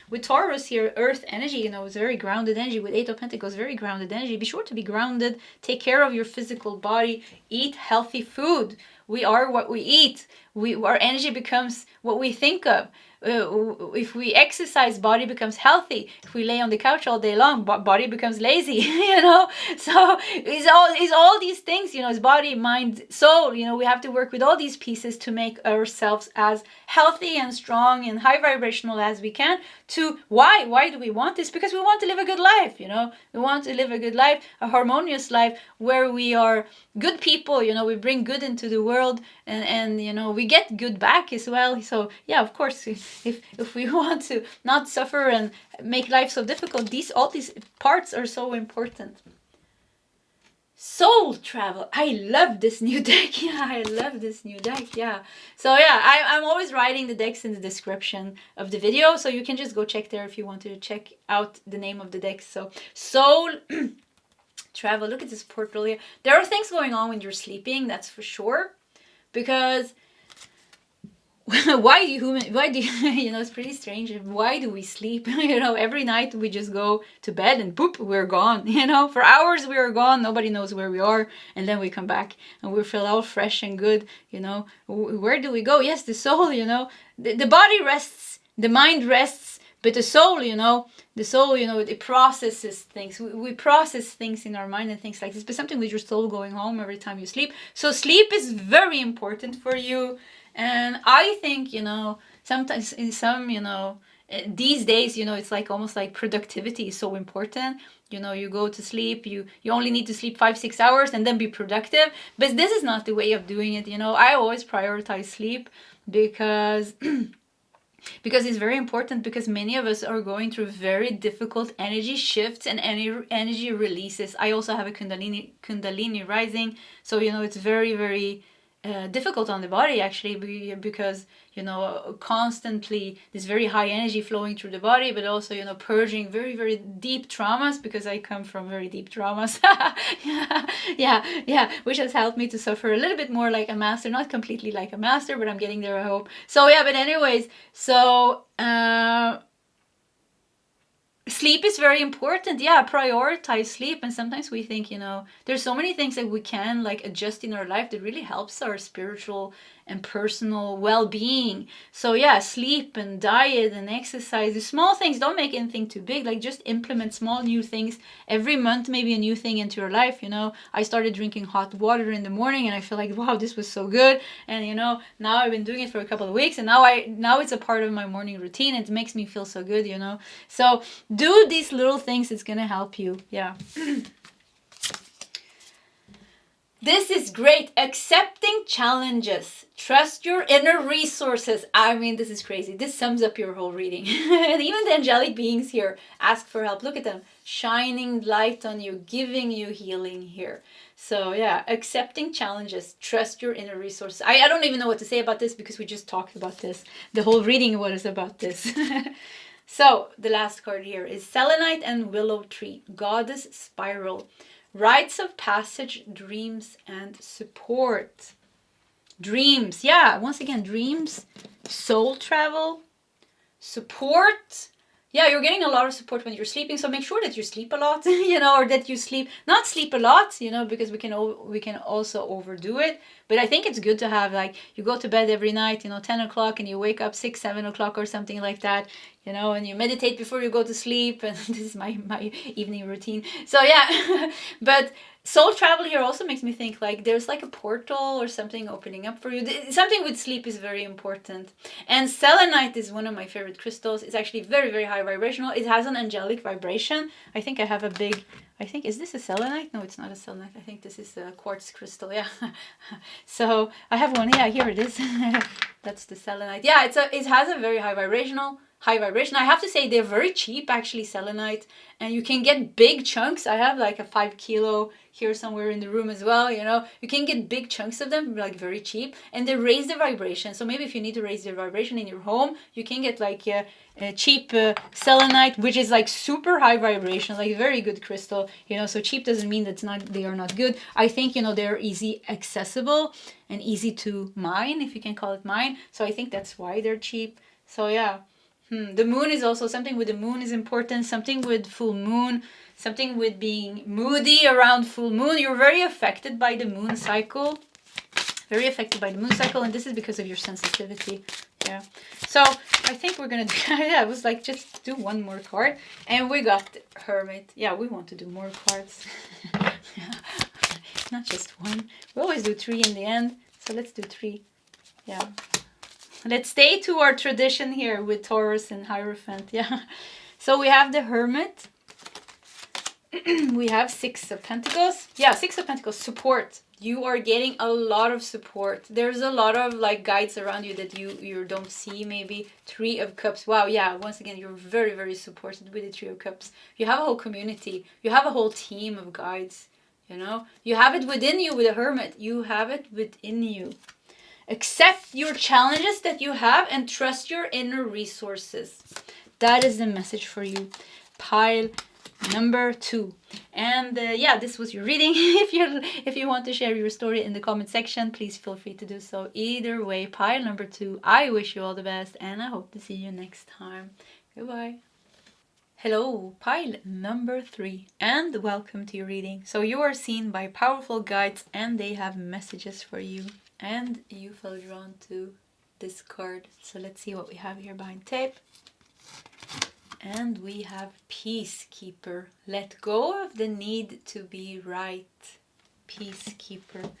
with Taurus here, earth energy, it's very grounded energy. With 8 of Pentacles, very grounded energy. Be sure to be grounded. Take care of your physical body. Eat healthy food. We are what we eat. Our energy becomes what we think of. If we exercise, body becomes healthy. If we lay on the couch all day long, body becomes lazy. So it's all these things. It's body, mind, soul. We have to work with all these pieces to make ourselves as healthy and strong and high vibrational as we can. Why do we want this? Because we want to live a good life. We want to live a good life, a harmonious life where we are good people. We bring good into the world, and we get good back as well. So yeah, of course, if we want to not suffer and make life so difficult, all these parts are so important. Soul travel. I love this new deck. Yeah, I love this new deck. Yeah. So yeah, I'm always writing the decks in the description of the video, so you can just go check there if you want to check out the name of the deck. So Soul travel. Look at this portal here. There are things going on when you're sleeping, that's for sure, because why do you it's pretty strange. Why do we sleep? Every night we just go to bed and boop, we're gone. For hours we are gone, nobody knows where we are, and then we come back and we feel all fresh and good. Where do we go? Yes, the soul. The body rests, the mind rests, but the soul, it processes things. We process things in our mind and things like this, but something with your soul going home every time you sleep. So sleep is very important for you. And I think, sometimes in some, these days, it's like almost like productivity is so important. You go to sleep, you only need to sleep 5-6 hours and then be productive. But this is not the way of doing it. I always prioritize sleep because it's very important, because many of us are going through very difficult energy shifts and energy releases. I also have a Kundalini rising. So, it's very, very difficult on the body actually, because constantly this very high energy flowing through the body, but also purging very, very deep traumas, because I come from very deep traumas. yeah, which has helped me to suffer a little bit more like a master, not completely like a master, but I'm getting there, I hope. So yeah, but anyways, so sleep is very important. Yeah, prioritize sleep. And sometimes we think, there's so many things that we can like adjust in our life that really helps our spiritual and personal well-being. So yeah, sleep and diet and exercise, the small things. Don't make anything too big. Like just implement small new things every month, maybe a new thing into your life. I started drinking hot water in the morning and I feel like, wow, this was so good. And now I've been doing it for a couple of weeks, and now it's a part of my morning routine. It makes me feel so good. So do these little things. It's gonna help you. Yeah. This is great. Accepting challenges. Trust your inner resources. I mean, this is crazy. This sums up your whole reading. And even the angelic beings here ask for help. Look at them. Shining light on you, giving you healing here. So yeah, accepting challenges. Trust your inner resources. I don't even know what to say about this, because we just talked about this. The whole reading was about this. So the last card here is Selenite and Willow Tree. Goddess Spiral. Rites of passage, dreams, and support. Dreams, yeah, once again, dreams, soul travel, support. Yeah, you're getting a lot of support when you're sleeping, so make sure that you sleep a lot, or that you not sleep a lot, because we can also overdo it. But I think it's good to have, like, you go to bed every night, 10 o'clock, and you wake up 6, 7 o'clock or something like that. you know, and you meditate before you go to sleep, and this is my evening routine. So yeah, but soul travel here also makes me think like there's like a portal or something opening up for you. Something with sleep is very important. And selenite is one of my favorite crystals. It's actually very, very high vibrational. It has an angelic vibration. I think I have a big, is this a selenite? No, it's not a selenite. I think this is a quartz crystal. Yeah. So I have one. Yeah, here it is. That's the selenite. Yeah, it has a very high vibration. I have to say they're very cheap actually, selenite, and you can get big chunks. I have like a 5 kilo here somewhere in the room as well, you know. You can get big chunks of them like very cheap, and they raise the vibration. So maybe if you need to raise the vibration in your home, you can get like a cheap selenite, which is like super high vibration, like very good crystal, you know. So cheap doesn't mean they are not good. I think, you know, they're easy accessible and easy to mine, if you can call it mine. So I think that's why they're cheap. So yeah. The moon is also something with the moon is important. Something with full moon, something with being moody around full moon. You're very affected by the moon cycle. Very affected by the moon cycle, and this is because of your sensitivity. Yeah. So I think we're gonna do, yeah, it was like just do one more card, and we got the Hermit. Yeah, we want to do more cards. Not just one. We always do 3 in the end, so let's do 3. Yeah. Let's stay to our tradition here with Taurus and Hierophant. Yeah. So we have the Hermit. We have 6 of Pentacles. Yeah, 6 of Pentacles. Support. You are getting a lot of support. There's a lot of like guides around you that you don't see maybe. 3 of Cups. Wow, yeah. Once again, you're very, very supported with the 3 of Cups. You have a whole community. You have a whole team of guides. You know, you have it within you with a Hermit. You have it within you. Accept your challenges that you have and trust your inner resources. That is the message for you. Pile number 2. And yeah, this was your reading. If you want to share your story in the comment section, please feel free to do so. Either way, pile number 2. I wish you all the best, and I hope to see you next time. Goodbye. Hello, pile number 3, and welcome to your reading. So you are seen by powerful guides, and they have messages for you. And you felt drawn to this card. So let's see what we have here behind tape. And we have Peacekeeper. Let go of the need to be right. Peacekeeper.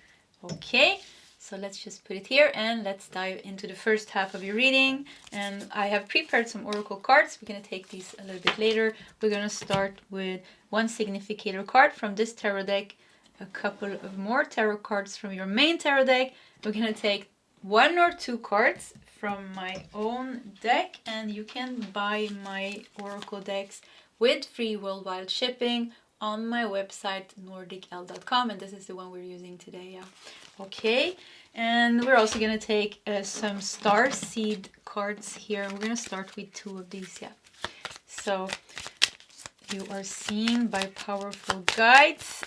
Okay, so let's just put it here and let's dive into the first half of your reading. And I have prepared some oracle cards. We're going to take these a little bit later. We're going to start with one significator card from this tarot deck, a couple of more tarot cards from your main tarot deck. We're going to take 1 or 2 cards from my own deck, and you can buy my oracle decks with free worldwide shipping on my website nordicl.com, and this is the one we're using today. Yeah. Okay, and we're also going to take some star seed cards here. We're going to start with 2 of these. Yeah. So you are seen by powerful guides.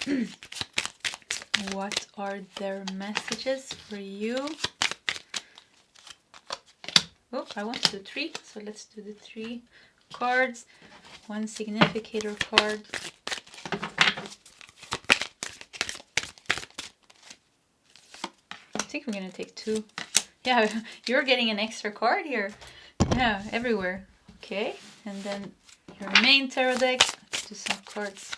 What are their messages for you? Oh, I want to do 3, so let's do the 3 cards. 1 significator card. I think we're going to take 2. Yeah, you're getting an extra card here. Yeah, everywhere. Okay, and then your main tarot deck. Let's do some cards.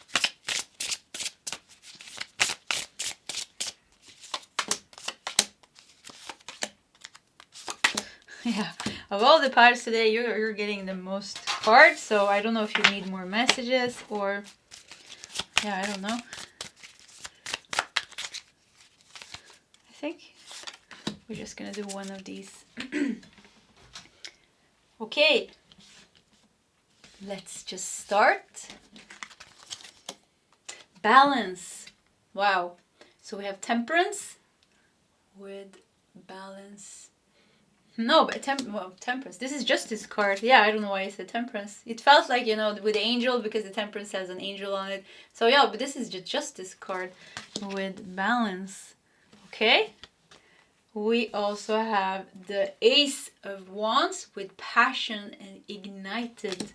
Yeah, of all the piles today, you're getting the most cards, so I don't know if you need more messages or, yeah, I don't know. I think we're just gonna do 1 of these. Okay, let's just start. Balance. Wow. So we have Temperance with Balance. No, but Temperance. This is Justice card. Yeah, I don't know why I said Temperance. It felt like, you know, with the angel, because the Temperance has an angel on it. So yeah, but this is just Justice card with Balance. Okay. We also have the Ace of Wands with Passion and Ignited.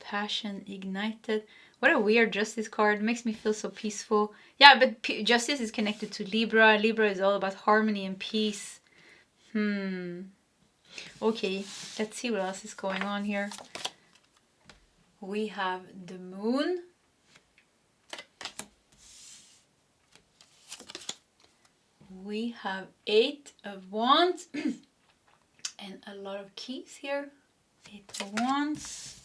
Passion Ignited. What a weird Justice card. It makes me feel so peaceful. Yeah, but Justice is connected to Libra. Libra is all about harmony and peace. Okay, let's see what else is going on here. We have the moon. We have 8 of Wands and a lot of keys here. 8 of Wands.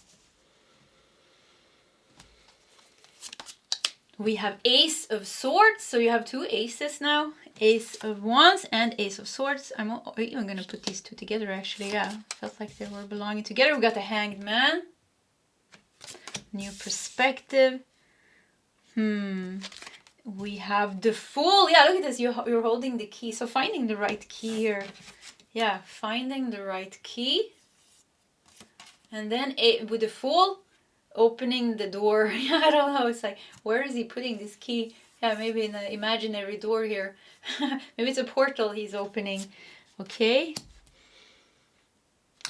We have Ace of Swords, so you have 2 aces now. Ace of Wands and Ace of Swords. I'm even going to put these 2 together actually, yeah. Felt like they were belonging together. We got the Hanged Man. New perspective. We have the Fool. Yeah, look at this. You're holding the key. So finding the right key here. Yeah, finding the right key. And then with the Fool, opening the door. I don't know. It's like, where is he putting this key? Yeah, maybe in an imaginary door here. Maybe it's a portal he's opening. Okay.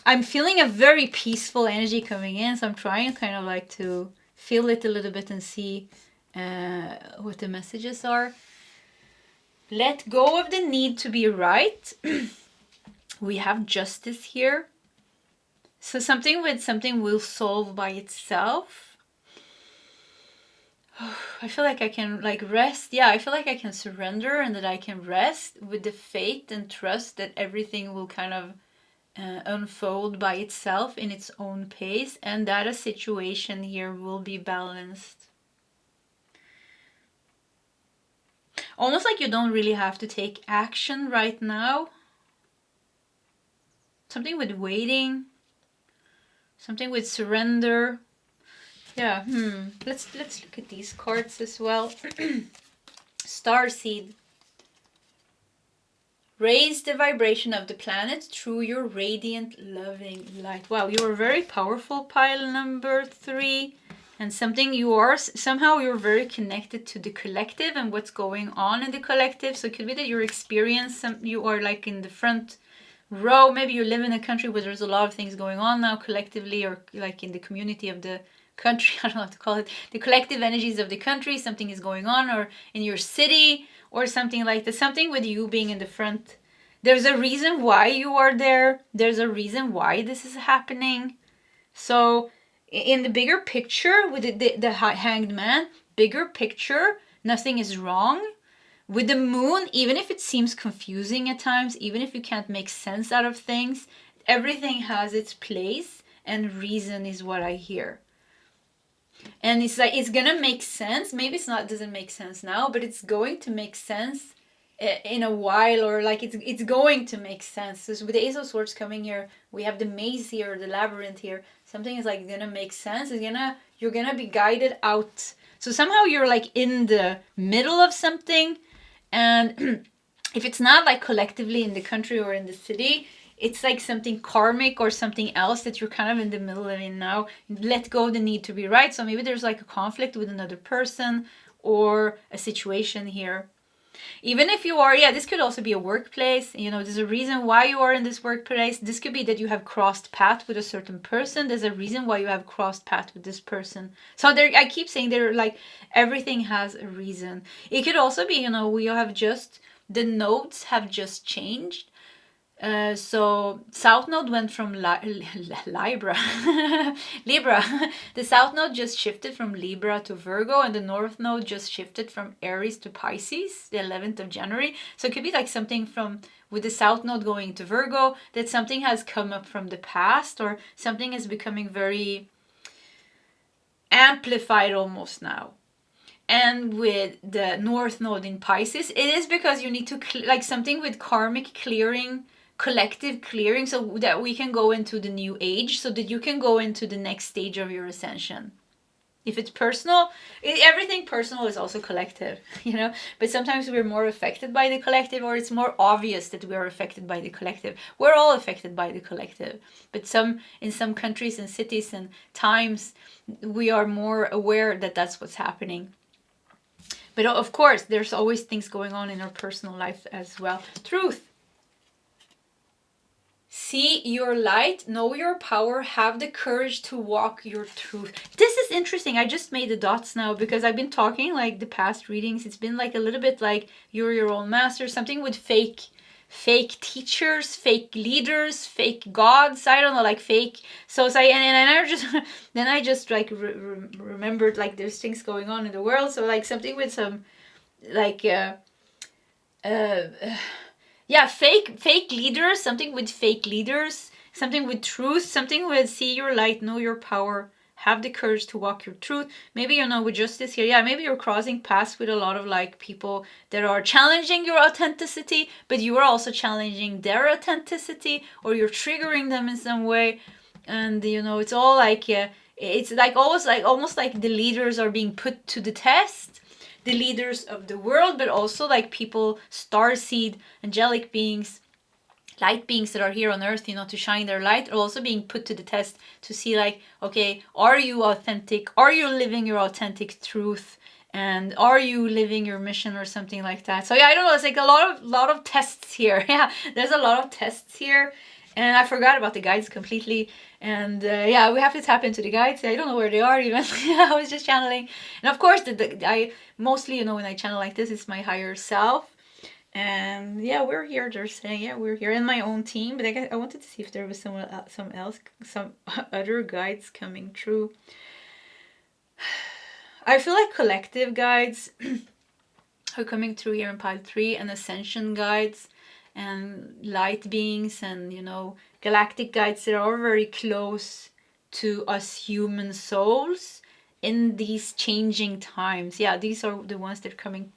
I'm feeling a very peaceful energy coming in. So I'm trying kind of like to feel it a little bit and see what the messages are. Let go of the need to be right. We have Justice here. So something will solve by itself. I feel like I can like rest. Yeah, I feel like I can surrender and that I can rest with the faith and trust that everything will kind of unfold by itself in its own pace, and that a situation here will be balanced. Almost like you don't really have to take action right now. Something with waiting. Something with surrender. Yeah, Let's look at these cards as well. Starseed. Raise the vibration of the planet through your radiant, loving light. Wow, you are very powerful, pile number 3. And somehow you're very connected to the collective and what's going on in the collective. So it could be that you're experiencing, you are like in the front row. Maybe you live in a country where there's a lot of things going on now collectively, or like in the community of the country. I don't know what to call it. The collective energies of the country. Something is going on, or in your city or something like that. Something with you being in the front. There's a reason why you are there. There's a reason why this is happening. So in the bigger picture, with the Hanged Man, bigger picture, nothing is wrong. With the moon, even if it seems confusing at times, even if you can't make sense out of things, everything has its place, and reason is what I hear. And it's like, it's gonna make sense. Maybe doesn't make sense now, but it's going to make sense in a while, or like it's going to make sense. So with the Ace of Swords coming here, we have the maze here, the labyrinth here. Something is like gonna make sense. You're gonna be guided out. So somehow you're like in the middle of something, and if it's not like collectively in the country or in the city, it's like something karmic or something else that you're kind of in the middle of it now. Let go of the need to be right. So maybe there's like a conflict with another person or a situation here. Even if you are, this could also be a workplace. There's a reason why you are in this workplace. This could be that you have crossed path with a certain person. There's a reason why you have crossed path with this person. So I keep saying they're like, everything has a reason. It could also be, we have the nodes have just changed. So South Node went from Libra. Libra. The South Node just shifted from Libra to Virgo, and the North Node just shifted from Aries to Pisces, the 11th of January. So it could be like something with the South Node going to Virgo, that something has come up from the past, or something is becoming very amplified almost now. And with the North Node in Pisces, it is because you need to, like something with karmic clearing, collective clearing, so that we can go into the new age, so that you can go into the next stage of your ascension. If it's personal, everything personal is also collective, but sometimes we're more affected by the collective, or it's more obvious that we are affected by the collective. We're all affected by the collective, but in some countries and cities and times, we are more aware that that's what's happening. But of course, there's always things going on in our personal life as well. Truth. See your light, know your power, have the courage to walk your truth. This is interesting. I just made the dots now, because I've been talking like the past readings. It's been like a little bit like you're your own master, something with fake fake teachers, fake leaders, fake gods. I don't know, like fake. So it's like, and I just then I just like remembered like there's things going on in the world. So like something with some like yeah, fake leaders. Something with fake leaders. Something with truth. Something with see your light, know your power. Have the courage to walk your truth. Maybe, you know, with justice here. Yeah, maybe you're crossing paths with a lot of like people that are challenging your authenticity, but you are also challenging their authenticity, or you're triggering them in some way. And, you know, it's all like, it's like almost like the leaders are being put to the test. The leaders of the world, but also like people, starseed, angelic beings, light beings that are here on earth, you know, to shine their light, are also being put to the test to see like, okay, are you authentic? Are you living your authentic truth? And are you living your mission or something like that? So yeah, I don't know, it's like a lot of tests here. Yeah, there's a lot of tests here. And I forgot about the guides completely. And yeah, we have to tap into the guides. I don't know where they are even. I was just channeling. And of course, I mostly, you know, when I channel like this, it's my higher self. And yeah, we're here. They're saying, yeah, we're here in my own team. But I wanted to see if there was some other guides coming through. I feel like collective guides are coming through here in pile 3, and ascension guides and light beings and, you know, galactic guides that are very close to us human souls in these changing times. Yeah, these are the ones that are coming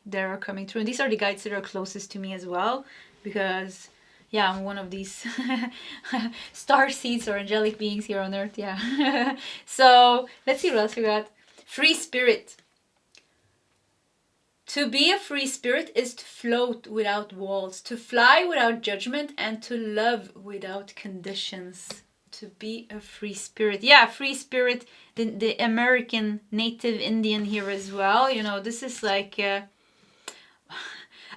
through, and these are the guides that are closest to me as well, because yeah, I'm one of these star seeds or angelic beings here on earth. Yeah. So let's see what else we got. Free spirit. To be a free spirit is to float without walls, to fly without judgment, and to love without conditions. To be a free spirit. Yeah, free spirit, the American native Indian here as well. You know, this is like,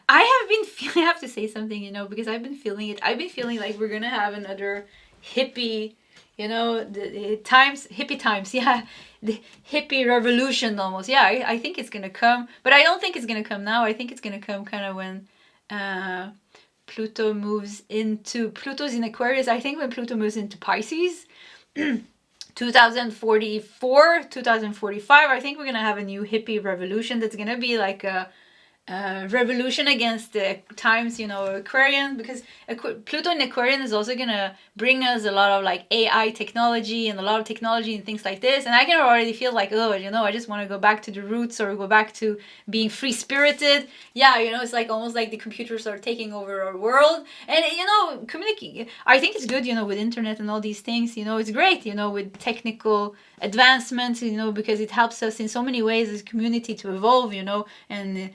I have to say something, you know, because I've been feeling it. I've been feeling like we're going to have another hippie, you know, hippie times, yeah, the hippie revolution almost. Yeah, I think it's going to come, but I don't think it's going to come now. I think it's going to come kind of when Pluto's in Aquarius. I think when Pluto moves into Pisces, 2044, 2045, I think we're going to have a new hippie revolution that's going to be like a revolution against the times, you know, Aquarian, because Pluto in Aquarian is also gonna bring us a lot of like AI technology and a lot of technology and things like this. And I can already feel like, oh, you know, I just want to go back to the roots or go back to being free spirited. Yeah, you know, it's like almost like the computers are taking over our world. And, you know, communicating, I think it's good, you know, with internet and all these things, you know, it's great, you know, with technical advancements, you know, because it helps us in so many ways as a community to evolve, you know, and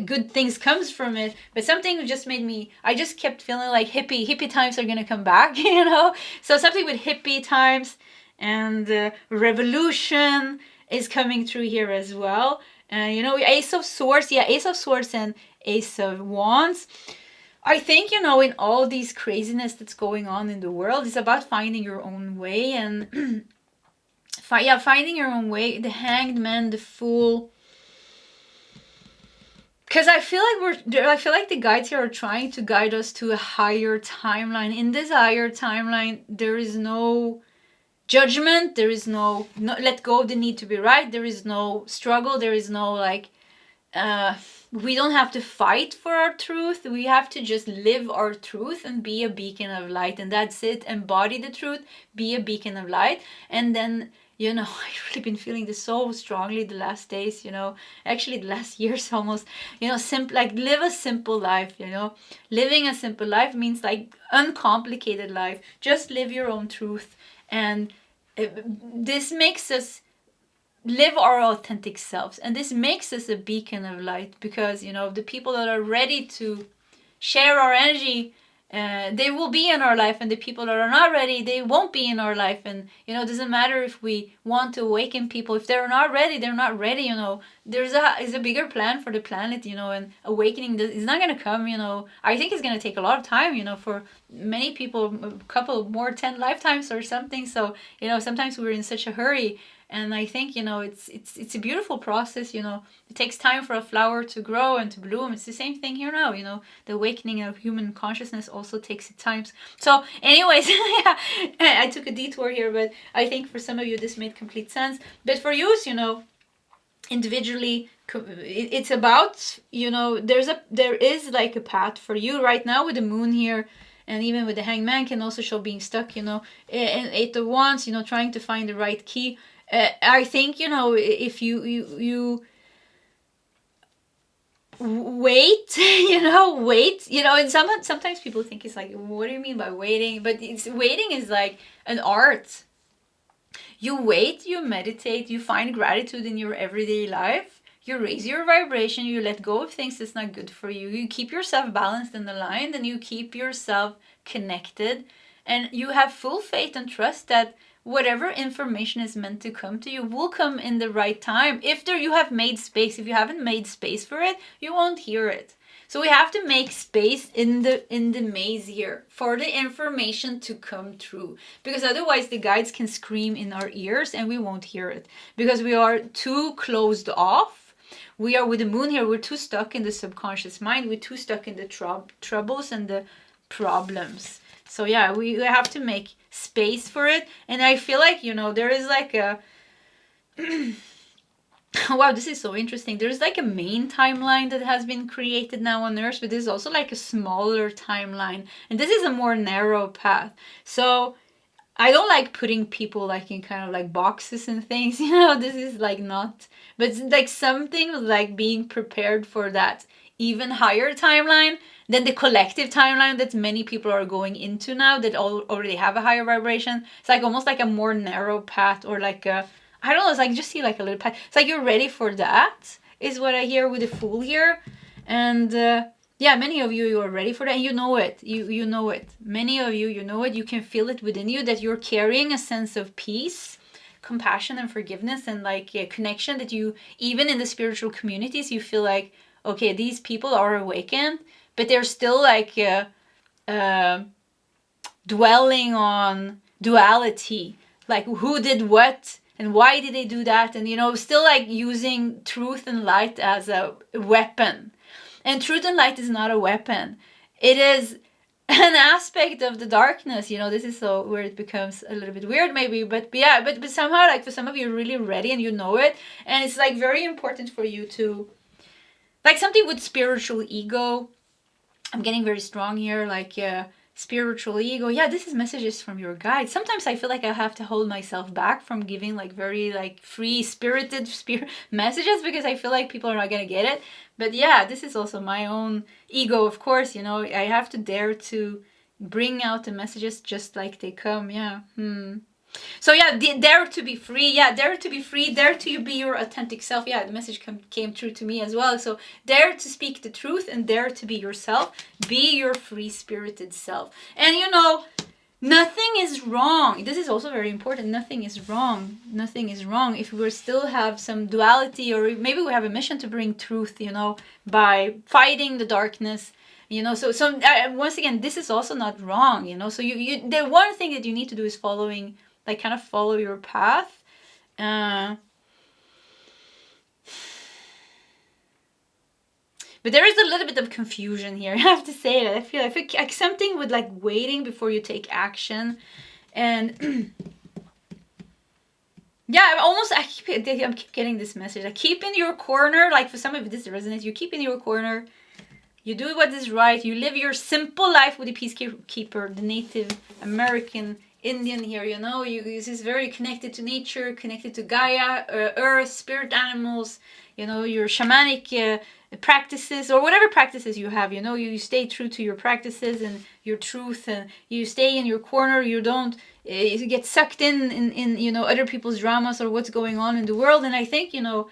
good things comes from it. But something just made me, I just kept feeling like hippie times are gonna come back, you know. So something with hippie times and revolution is coming through here as well. You know, Ace of Swords, yeah, Ace of Swords and Ace of Wands. I think, you know, in all these craziness that's going on in the world, it's about finding your own way and finding your own way. The Hanged Man, the Fool. Because I feel like the guides here are trying to guide us to a higher timeline. In this higher timeline, there is no judgment. There is no let go of the need to be right. There is no struggle. There is no like, we don't have to fight for our truth. We have to just live our truth and be a beacon of light. And that's it. Embody the truth. Be a beacon of light. And then, you know, I've really been feeling this so strongly the last days, you know, actually the last years almost, you know, like live a simple life, you know. Living a simple life means like uncomplicated life. Just live your own truth. And this makes us live our authentic selves. And this makes us a beacon of light because, you know, the people that are ready to share our energy, they will be in our life, and the people that are not ready, they won't be in our life. And, you know, it doesn't matter if we want to awaken people. If they're not ready, they're not ready, you know. There's a bigger plan for the planet, you know, and awakening is not going to come, you know. I think it's going to take a lot of time, you know, for many people, a couple more 10 lifetimes or something. So, you know, sometimes we're in such a hurry And I think, you know, it's a beautiful process, you know. It takes time for a flower to grow and to bloom. It's the same thing here now, you know. The awakening of human consciousness also takes its time. So anyways, yeah, I took a detour here, but I think for some of you this made complete sense. But for you, you know, individually, it's about, you know, there is like a path for you right now with the moon here. And even with the hangman can also show being stuck, you know, in 8 of Wands, you know, trying to find the right key. I think, you know, if you wait, you know, and sometimes people think it's like, what do you mean by waiting? But waiting is like an art. You wait, you meditate, you find gratitude in your everyday life. You raise your vibration, you let go of things that's not good for you. You keep yourself balanced and aligned, and you keep yourself connected. And you have full faith and trust that whatever information is meant to come to you will come in the right time. If you have made space, if you haven't made space for it, you won't hear it. So we have to make space in the maze here for the information to come through, because otherwise the guides can scream in our ears and we won't hear it because we are too closed off. We are with the moon here, we're too stuck in the subconscious mind, we're too stuck in the troubles and the problems. So yeah, we have to make space for it. And I feel like, you know, there is like a wow, this is so interesting. There's like a main timeline that has been created now on Earth, but there's also like a smaller timeline. And this is a more narrow path. So I don't like putting people like in kind of like boxes and things, you know, this is like not, but it's like something like being prepared for that even higher timeline than the collective timeline that many people are going into now that already have a higher vibration. It's like almost like a more narrow path, or like a, I don't know, it's like just see like a little path. It's like you're ready for that, is what I hear with the Fool here. And yeah, many of you are ready for that, and you know it. You know it. Many of you know it. You can feel it within you that you're carrying a sense of peace, compassion, and forgiveness, and like a connection that you, even in the spiritual communities, you feel like, okay, these people are awakened, but they're still like dwelling on duality, like who did what and why did they do that, and you know, still like using truth and light as a weapon. And truth and light is not a weapon. It is an aspect of the darkness. You know, this is so where it becomes a little bit weird maybe, but yeah, but somehow like for some of you really ready and you know it, and it's like very important for you to, like something with spiritual ego. I'm getting very strong here, like spiritual ego. Yeah, this is messages from your guides. Sometimes I feel like I have to hold myself back from giving like very like free spirited messages, because I feel like people are not gonna get it. But yeah, this is also my own ego, of course, you know. I have to dare to bring out the messages just like they come. Yeah. So yeah, dare to be free. Yeah, dare to be free. Dare to be your authentic self. Yeah, the message came true to me as well. So dare to speak the truth and dare to be yourself. Be your free-spirited self. And you know, nothing is wrong. This is also very important. Nothing is wrong. Nothing is wrong if we still have some duality, or maybe we have a mission to bring truth, you know, by fighting the darkness. You know, so once again, this is also not wrong, you know. So you the one thing that you need to do is following, like kind of follow your path. But there is a little bit of confusion here. I have to say that. I feel like something with like waiting before you take action. And yeah, I keep getting this message. Like keep in your corner. Like for some of this resonates. You keep in your corner. You do what is right. You live your simple life with the peacekeeper, the Native American Indian here, you know. This is very connected to nature, connected to Gaia, earth, spirit animals, you know, your shamanic practices, or whatever practices you have, you know. You stay true to your practices and your truth, and you stay in your corner. You don't you get sucked in you know, other people's dramas or what's going on in the world. And I think, you know,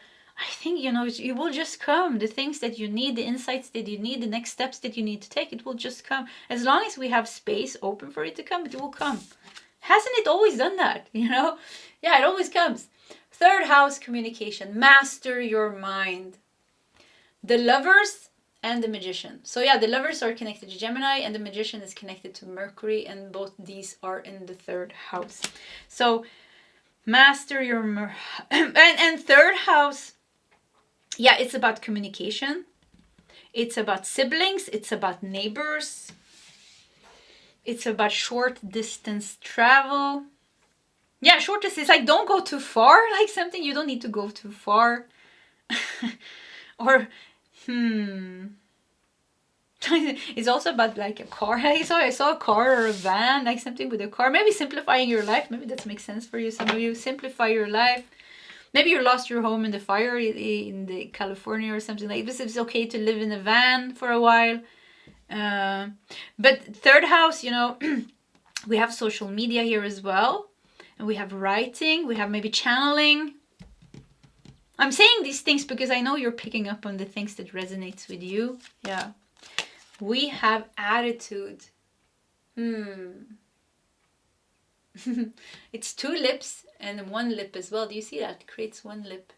it will just come. The things that you need, the insights that you need, the next steps that you need to take, it will just come. As long as we have space open for it to come, it will come. Hasn't it always done that, you know? Yeah, it always comes. Third house, communication. Master your mind. The Lovers and the Magician. So yeah, the Lovers are connected to Gemini and the Magician is connected to Mercury, and both these are in the third house. So Master your... and third house, yeah, it's about communication. It's about siblings. It's about neighbors. It's about short distance travel. Yeah, short distance. Like, don't go too far. Like something you don't need to go too far. Or, it's also about like a car. I saw a car or a van, like something with a car. Maybe simplifying your life. Maybe that makes sense for you. Some of you simplify your life. Maybe you lost your home in the fire in the California or something like this. It's okay to live in a van for a while. But third house, you know, we have social media here as well. And we have writing. We have maybe channeling. I'm saying these things because I know you're picking up on the things that resonates with you. Yeah. We have attitude. It's 2 lips and 1 lip as well. Do you see that? It creates 1 lip.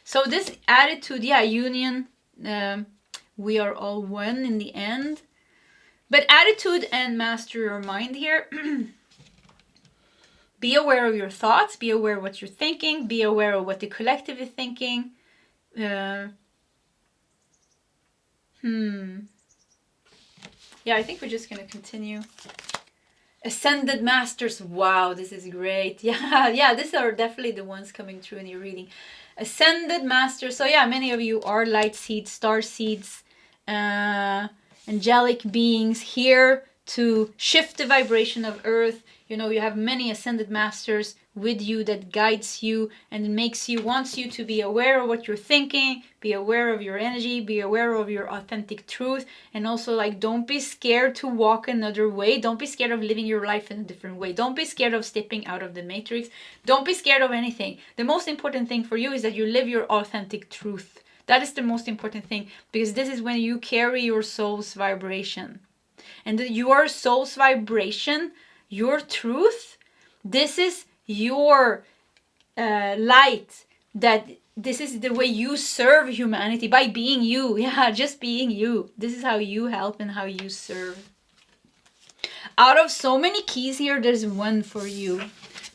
So this attitude, yeah, union. We are all one in the end. But attitude and master your mind here. Be aware of your thoughts. Be aware of what you're thinking. Be aware of what the collective is thinking. Yeah, I think we're just going to continue. Ascended Masters. Wow, this is great. Yeah, these are definitely the ones coming through in your reading. Ascended Masters. So yeah, many of you are light seeds, star seeds, angelic beings here to shift the vibration of Earth. You know, you have many ascended masters with you that guides you and wants you to be aware of what you're thinking, be aware of your energy, be aware of your authentic truth, and also like don't be scared to walk another way. Don't be scared of living your life in a different way. Don't be scared of stepping out of the matrix. Don't be scared of anything. The most important thing for you is that you live your authentic truth. That is the most important thing, because this is when you carry your soul's vibration. And your soul's vibration, your truth, this is your light, that this is the way you serve humanity, by being you. Yeah, just being you. This is how you help and how you serve. Out of so many keys here, there's one for you.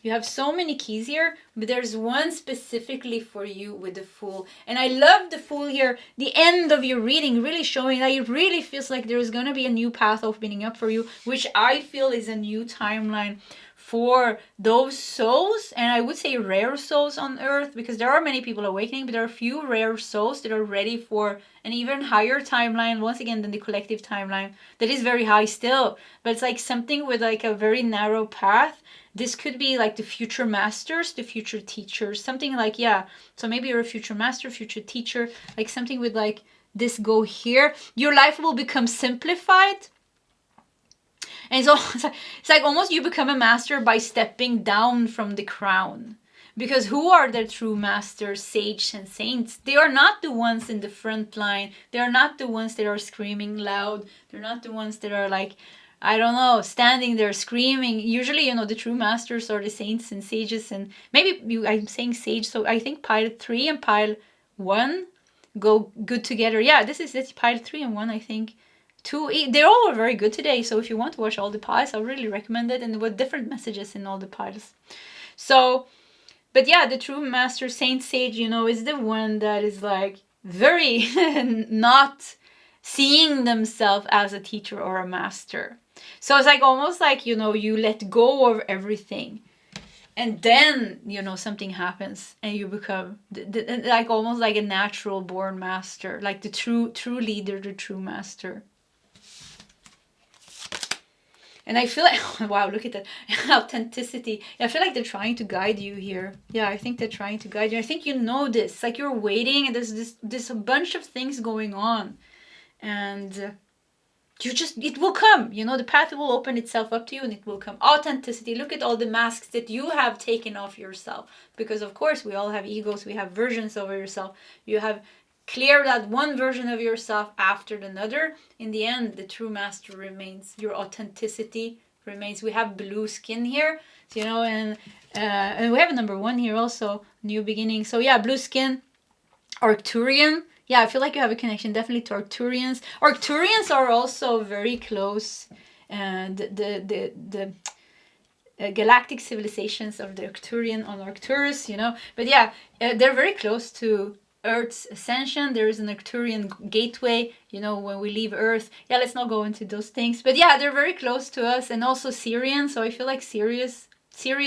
You have so many keys here, but there's one specifically for you with the Fool. And I love the Fool here, the end of your reading, really showing that it really feels like there's going to be a new path opening up for you, which I feel is a new timeline for those souls, and I would say rare souls on Earth, because there are many people awakening, but there are a few rare souls that are ready for an even higher timeline, once again, than the collective timeline, that is very high still, but it's like something with like a very narrow path. This could be like the future masters, the future teachers, something like, yeah, so maybe you're a future master, future teacher, like something with like this go here. Your life will become simplified. And so it's like almost you become a master by stepping down from the crown. Because who are the true masters, sages and saints? They are not the ones in the front line. They are not the ones that are screaming loud. They're not the ones that are like, I don't know, standing there screaming. Usually, you know, the true masters are the saints and sages. And maybe I'm saying sage, so I think pile 3 and pile 1 go good together. Yeah, this is pile 3 and 1, I think. 2, they're all very good today, so if you want to watch all the piles, I really recommend it, and with different messages in all the piles. So, but yeah, the true master saint sage, you know, is the one that is like very not seeing themselves as a teacher or a master. So it's like almost like, you know, you let go of everything, and then, you know, something happens and you become like almost like a natural born master, like the true leader, the true master. And I feel like, wow, look at that authenticity. I feel like they're trying to guide you here. Yeah, I think they're trying to guide you. I think you know this. Like you're waiting and there's a bunch of things going on. And it will come. You know, the path will open itself up to you and it will come. Authenticity. Look at all the masks that you have taken off yourself. Because of course we all have egos. We have versions of yourself. You have clear that one version of yourself after another. In the end, the true master remains. Your authenticity remains. We have blue skin here, so, you know, and we have a number 1 here also, new beginning. So yeah, blue skin, Arcturian. Yeah, I feel like you have a connection definitely to Arcturians. Arcturians are also very close, and galactic civilizations of the Arcturian on Arcturus, you know. But yeah, they're very close to Earth's ascension. There is an Arcturian gateway, you know, when we leave Earth. Yeah, let's not go into those things. But yeah, they're very close to us, and also Sirian. So I feel like Sirius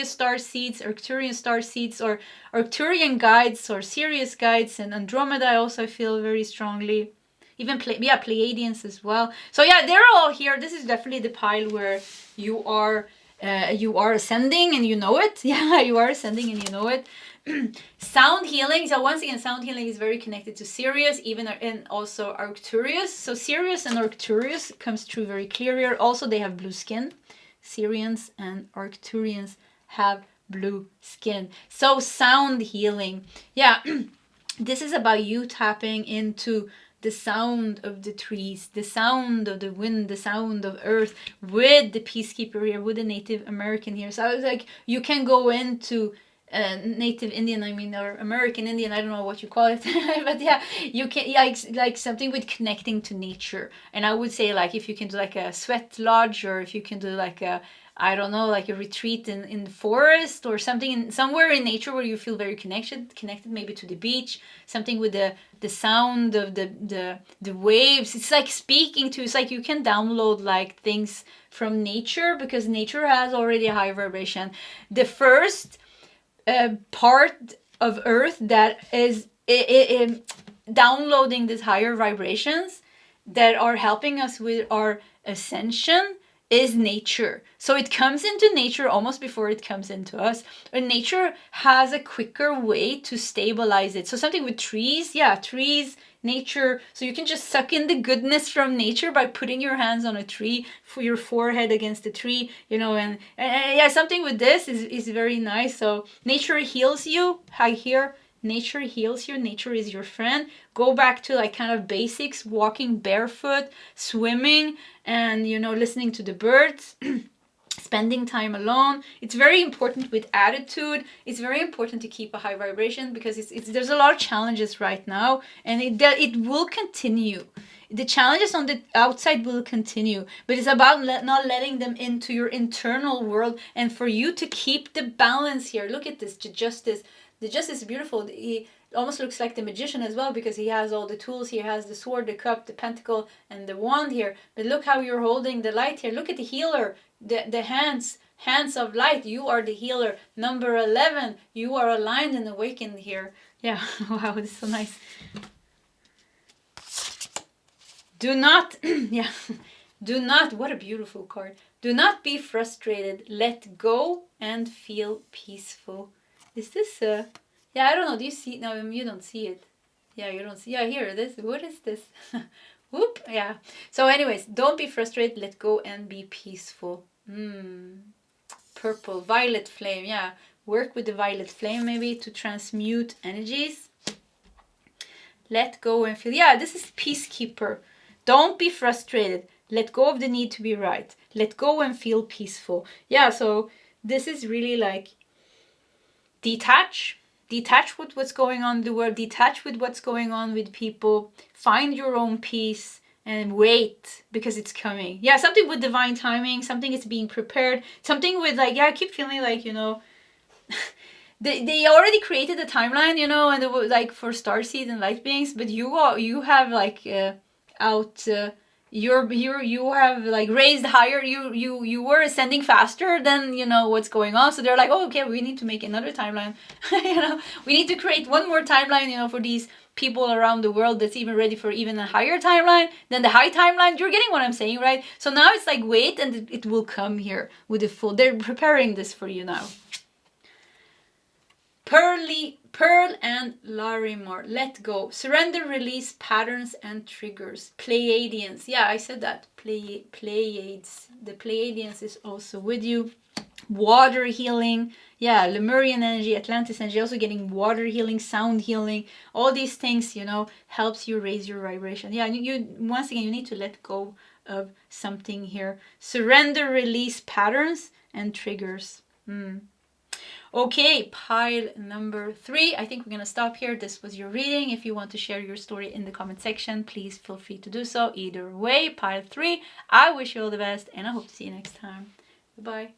star seeds, Arcturian star seeds, or Arcturian guides, or Sirius guides, and Andromeda also I feel very strongly. Even Pleiadians as well. So yeah, they're all here. This is definitely the pile where you are ascending and you know it. Yeah, you are ascending and you know it. Sound healing. So once again, sound healing is very connected to Sirius, even and also Arcturus. So Sirius and Arcturus comes through very clear here. Also, they have blue skin. Sirians and Arcturians have blue skin. So sound healing. Yeah, this is about you tapping into the sound of the trees, the sound of the wind, the sound of earth, with the peacekeeper here, with the Native American here. So I was like, you can go into Native Indian, I mean, or American Indian, I don't know what you call it. But yeah, you can, like something with connecting to nature. And I would say, like, if you can do like a sweat lodge, or if you can do like a, I don't know, like a retreat in the forest, or something somewhere in nature where you feel very connected maybe to the beach, something with the sound of the waves. It's like speaking to, it's like you can download like things from nature, because nature has already a high vibration. The first part of Earth that is downloading these higher vibrations that are helping us with our ascension is nature. So it comes into nature almost before it comes into us. And nature has a quicker way to stabilize it. So something with trees, yeah, trees, nature. So you can just suck in the goodness from nature by putting your hands on a tree, for your forehead against a tree, you know, and yeah, something with this is very nice. So nature heals you. I hear nature heals you. Nature is your friend. Go back to like kind of basics, walking barefoot, swimming, and, you know, listening to the birds. Spending time alone. It's very important with attitude. It's very important to keep a high vibration, because it's there's a lot of challenges right now, and it will continue. The challenges on the outside will continue, but it's about not letting them into your internal world, and for you to keep the balance here. Look at this, the justice. The justice is beautiful. He almost looks like the magician as well, because he has all the tools. He has the sword, the cup, the pentacle, and the wand here. But look how you're holding the light here. Look at the healer. The hands of light. You are the healer. Number 11. You are aligned and awakened here. Yeah. Wow, this is so nice. Do not, yeah. Do not, what a beautiful card. Do not be frustrated. Let go and feel peaceful. Is this yeah, I don't know. Do you see? No, you don't see it. Yeah, you don't see. Yeah, here it is. What is this? Whoop. Yeah. So anyways, don't be frustrated. Let go and be peaceful. Purple, violet flame. Yeah. Work with the violet flame maybe to transmute energies. Let go and feel. Yeah, this is peacekeeper. Don't be frustrated. Let go of the need to be right. Let go and feel peaceful. Yeah, so this is really like detach with what's going on in the world, detach with what's going on with people, find your own peace, and wait, because it's coming. Yeah, something with divine timing, something is being prepared, something with like, yeah, I keep feeling like, you know, they already created a timeline, you know, and it was like for starseed and light beings, but you have like you have like raised higher, you were ascending faster than, you know, what's going on. So they're like, oh, okay, we need to make another timeline. You know, we need to create one more timeline, you know, for these people around the world that's even ready for even a higher timeline than the high timeline. You're getting what I'm saying, right? So now it's like, wait, and it will come here with the full, they're preparing this for you now. Pearl and Larimar. Let go. Surrender, release patterns and triggers. Pleiadians. Yeah, I said that. Pleiades. The Pleiadians is also with you. Water healing. Yeah, Lemurian energy, Atlantis energy. Also getting water healing, sound healing. All these things, you know, helps you raise your vibration. Yeah, you once again, you need to let go of something here. Surrender, release patterns and triggers. Okay, pile number 3. I think we're going to stop here. This was your reading. If you want to share your story in the comment section, please feel free to do so. Either way, pile 3. I wish you all the best, and I hope to see you next time. Goodbye.